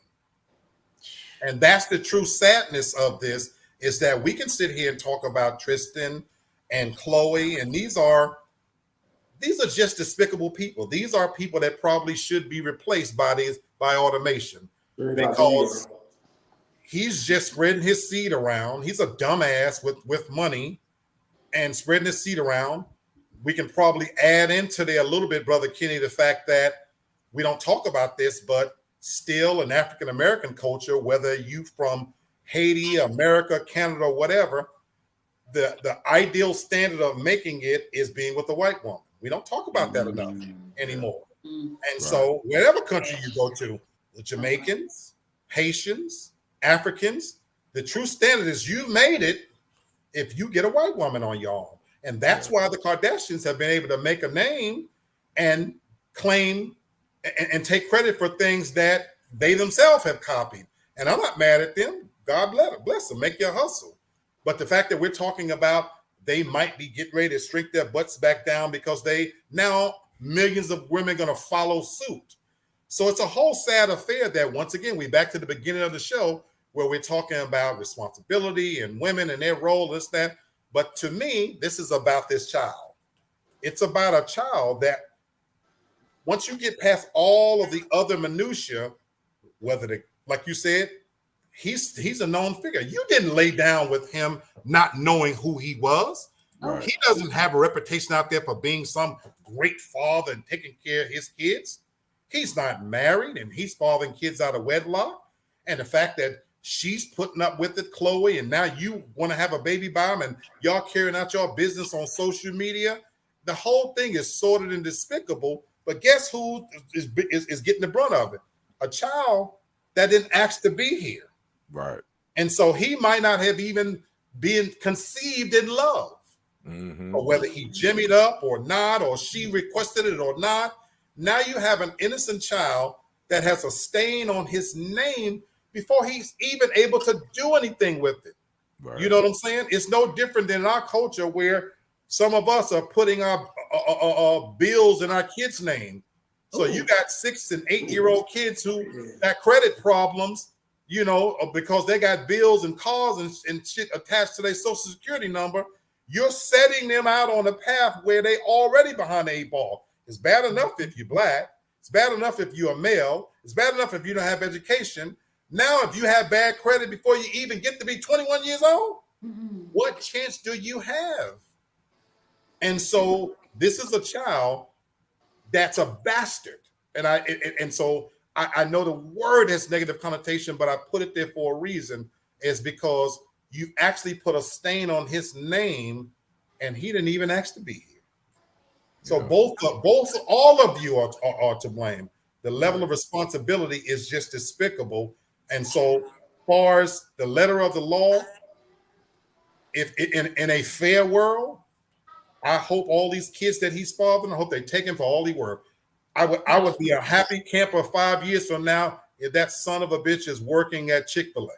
And that's the true sadness of this, is that we can sit here and talk about Tristan and Chloe, and these are just despicable people. These are people that probably should be replaced by automation, because he's just spreading his seed around. He's a dumbass with money and spreading his seed around. We can probably add into there a little bit, Brother Kenny, the fact that we don't talk about this, but still in African-American culture, whether you from Haiti, America, Canada, whatever, the ideal standard of making it is being with a white woman. We don't talk about that enough anymore. And so wherever country you go to, the Jamaicans, Haitians, Africans, the true standard is you made it if you get a white woman on your arm. And that's why the Kardashians have been able to make a name and claim and take credit for things that they themselves have copied. And I'm not mad at them. God bless them. Make your hustle. But the fact that we're talking about they might be getting ready to shrink their butts back down because now millions of women are going to follow suit. So it's a whole sad affair that, once again, we're back to the beginning of the show where we're talking about responsibility and women and their role, this, that. But to me, this is about this child. It's about a child that once you get past all of the other minutia, like you said, he's a known figure. You didn't lay down with him not knowing who he was. Right. He doesn't have a reputation out there for being some great father and taking care of his kids. He's not married, and he's fathering kids out of wedlock. And the fact that she's putting up with it, Chloe, and now you want to have a baby by him, and y'all carrying out your business on social media. The whole thing is sordid and despicable. But guess who is getting the brunt of it? A child that didn't ask to be here. Right. And so he might not have even been conceived in love. Or whether he jimmied up or not, or she requested it or not. Now you have an innocent child that has a stain on his name before he's even able to do anything with it. Right. You know what I'm saying? It's no different than our culture where some of us are putting our bills in our kids' name. So you got 6 and 8-year-old kids who got credit problems, you know, because they got bills and cars and shit attached to their social security number. You're setting them out on a path where they already behind the 8 ball. It's bad enough if you're black. It's bad enough if you're a male. It's bad enough if you don't have education. Now, if you have bad credit before you even get to be 21 years old, what chance do you have? And so this is a child that's a bastard. And so I know the word has negative connotation, but I put it there for a reason, is because you actually put a stain on his name, and he didn't even ask to be here. So all of you are to blame. The level of responsibility is just despicable. And so, far as the letter of the law, if in a fair world, I hope all these kids that he's fathering, I hope they take him for all he worth. I would be a happy camper 5 years from now if that son of a bitch is working at Chick-fil-A.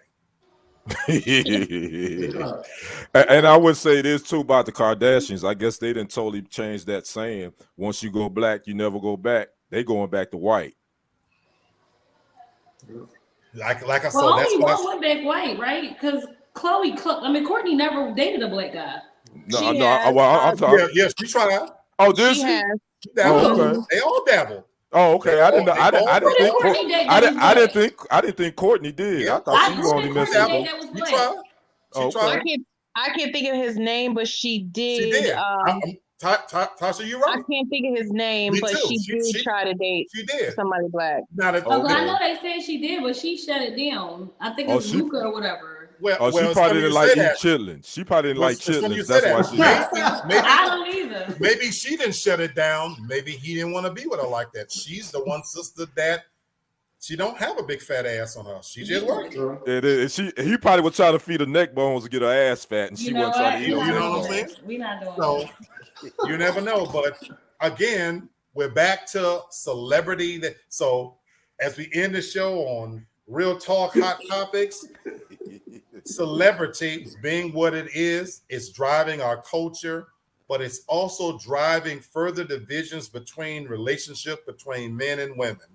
And I would say this too about the Kardashians. I guess they didn't totally change that saying. Once you go black, you never go back. They going back to white. Like I said, well, that's only one went back white, right? Because Courtney never dated a black guy. I'm talking. Yes, she tried. Oh, did she? Okay. They all dabbled. Oh, okay. I didn't think Courtney did. Yeah. I thought she was only messing with him. Okay. I can't think of his name, but she did. She did. Tasha, you're right. I can't think of his name, but she did try to date somebody black. I know they said she did, but she shut it down. I think it's Luca or whatever. She probably didn't like eat chitlins. She probably didn't like chitlins. That's why she did. I don't either. Maybe she didn't shut it down. Maybe he didn't want to be with her like that. She's the one sister that she don't have a big fat ass on her. She just works. He probably was trying to feed her neck bones to get her ass fat, and she wasn't trying to eat. You know what I'm saying? We're not doing that. You never know. But again, we're back to celebrity. So as we end the show on Real Talk Hot Topics, celebrity being what it is, it's driving our culture, but it's also driving further divisions between relationship between men and women.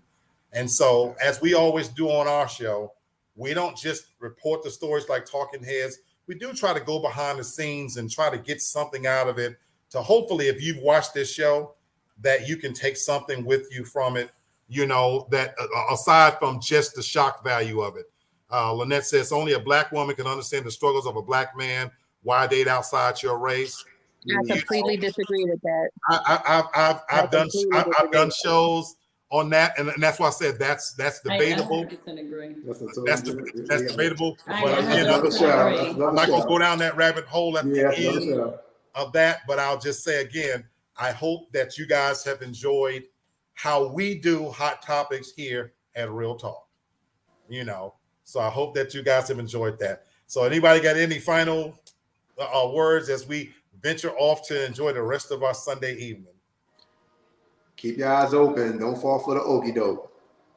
And so, as we always do on our show, we don't just report the stories like talking heads. We do try to go behind the scenes and try to get something out of it to hopefully, if you've watched this show, that you can take something with you from it, you know, that aside from just the shock value of it. Lynette says only a black woman can understand the struggles of a black man. Why date outside your race? I completely disagree with that. I've done shows on that, and that's why I said that's debatable. That's debatable. But again, I'm not gonna go down that rabbit hole at the end of that. But I'll just say again, I hope that you guys have enjoyed how we do hot topics here at Real Talk. You know. So I hope that you guys have enjoyed that. So anybody got any final words as we venture off to enjoy the rest of our Sunday evening? Keep your eyes open. Don't fall for the okie doke,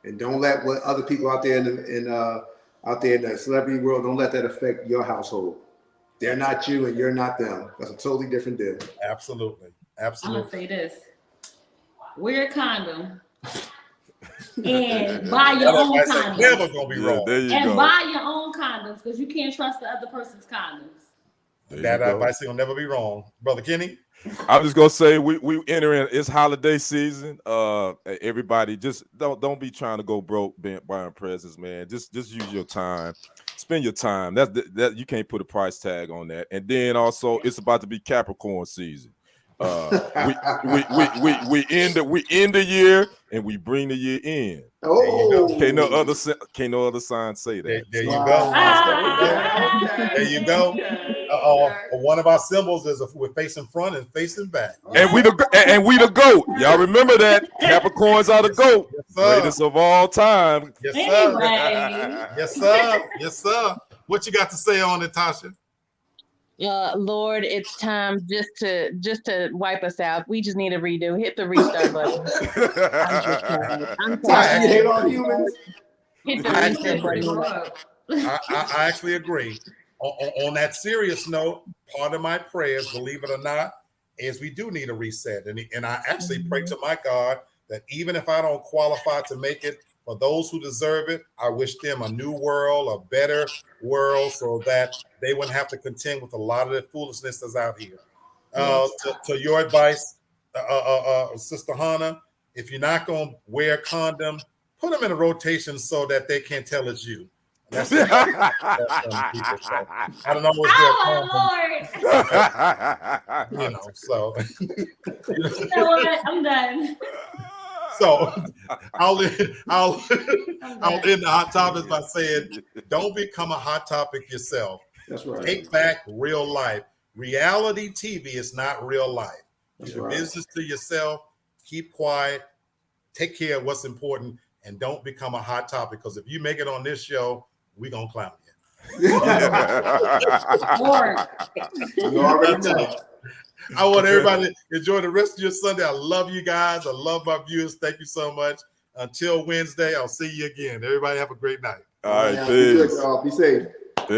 and don't let what other people out there in the celebrity world, don't let that affect your household. They're not you, and you're not them. That's a totally different deal. Absolutely. I'm gonna say this: wear a condom. And buy your own condoms. Never gonna be wrong. Buy your own condoms because you can't trust the other person's condoms. That advice will never be wrong, Brother Kenny. I'm just gonna say we entering it's holiday season. Everybody just don't be trying to go broke buying presents, man. Just use your time, spend your time. That you can't put a price tag on that. And then also it's about to be Capricorn season. We end the year and we bring the year in. Oh, Can't no other sign say that. There you Wow. go. Ah. There you go. One of our symbols is we're facing front and facing back. And we the GOAT. Y'all remember that? Capricorns are the GOAT. Yes, sir. Greatest of all time. Yes, sir. Anyway. Yes, sir. Yes, sir. What you got to say on it, Tasha? Lord, it's time just to wipe us out. We just need a redo. Hit the restart button. I'm Tasha, you hate tired. on humans? Hit the I reset button. I actually agree. On that serious note, part of my prayers, believe it or not, is we do need a reset. And I actually pray to my God that even if I don't qualify to make it, for those who deserve it, I wish them a new world, a better world, so that they wouldn't have to contend with a lot of the foolishness that's out here. To your advice, Sister Hannah, if you're not going to wear a condom, put them in a rotation so that they can't tell it's you. That's people, so I don't know what's Oh my their Lord. so You know what? I'm done. So I'll end the hot topics by saying, don't become a hot topic yourself. That's right. Take back real life. Reality TV is not real life. That's Keep your right. business to yourself. Keep quiet. Take care of what's important, and don't become a hot topic. Because if you make it on this show, we're gonna clown you. Lord. You already know. I want everybody to enjoy the rest of your Sunday. I love you guys. I love my viewers. Thank you so much. Until Wednesday, I'll see you again. Everybody have a great night. All right, Be good, peace. y'all. Be safe. Peace.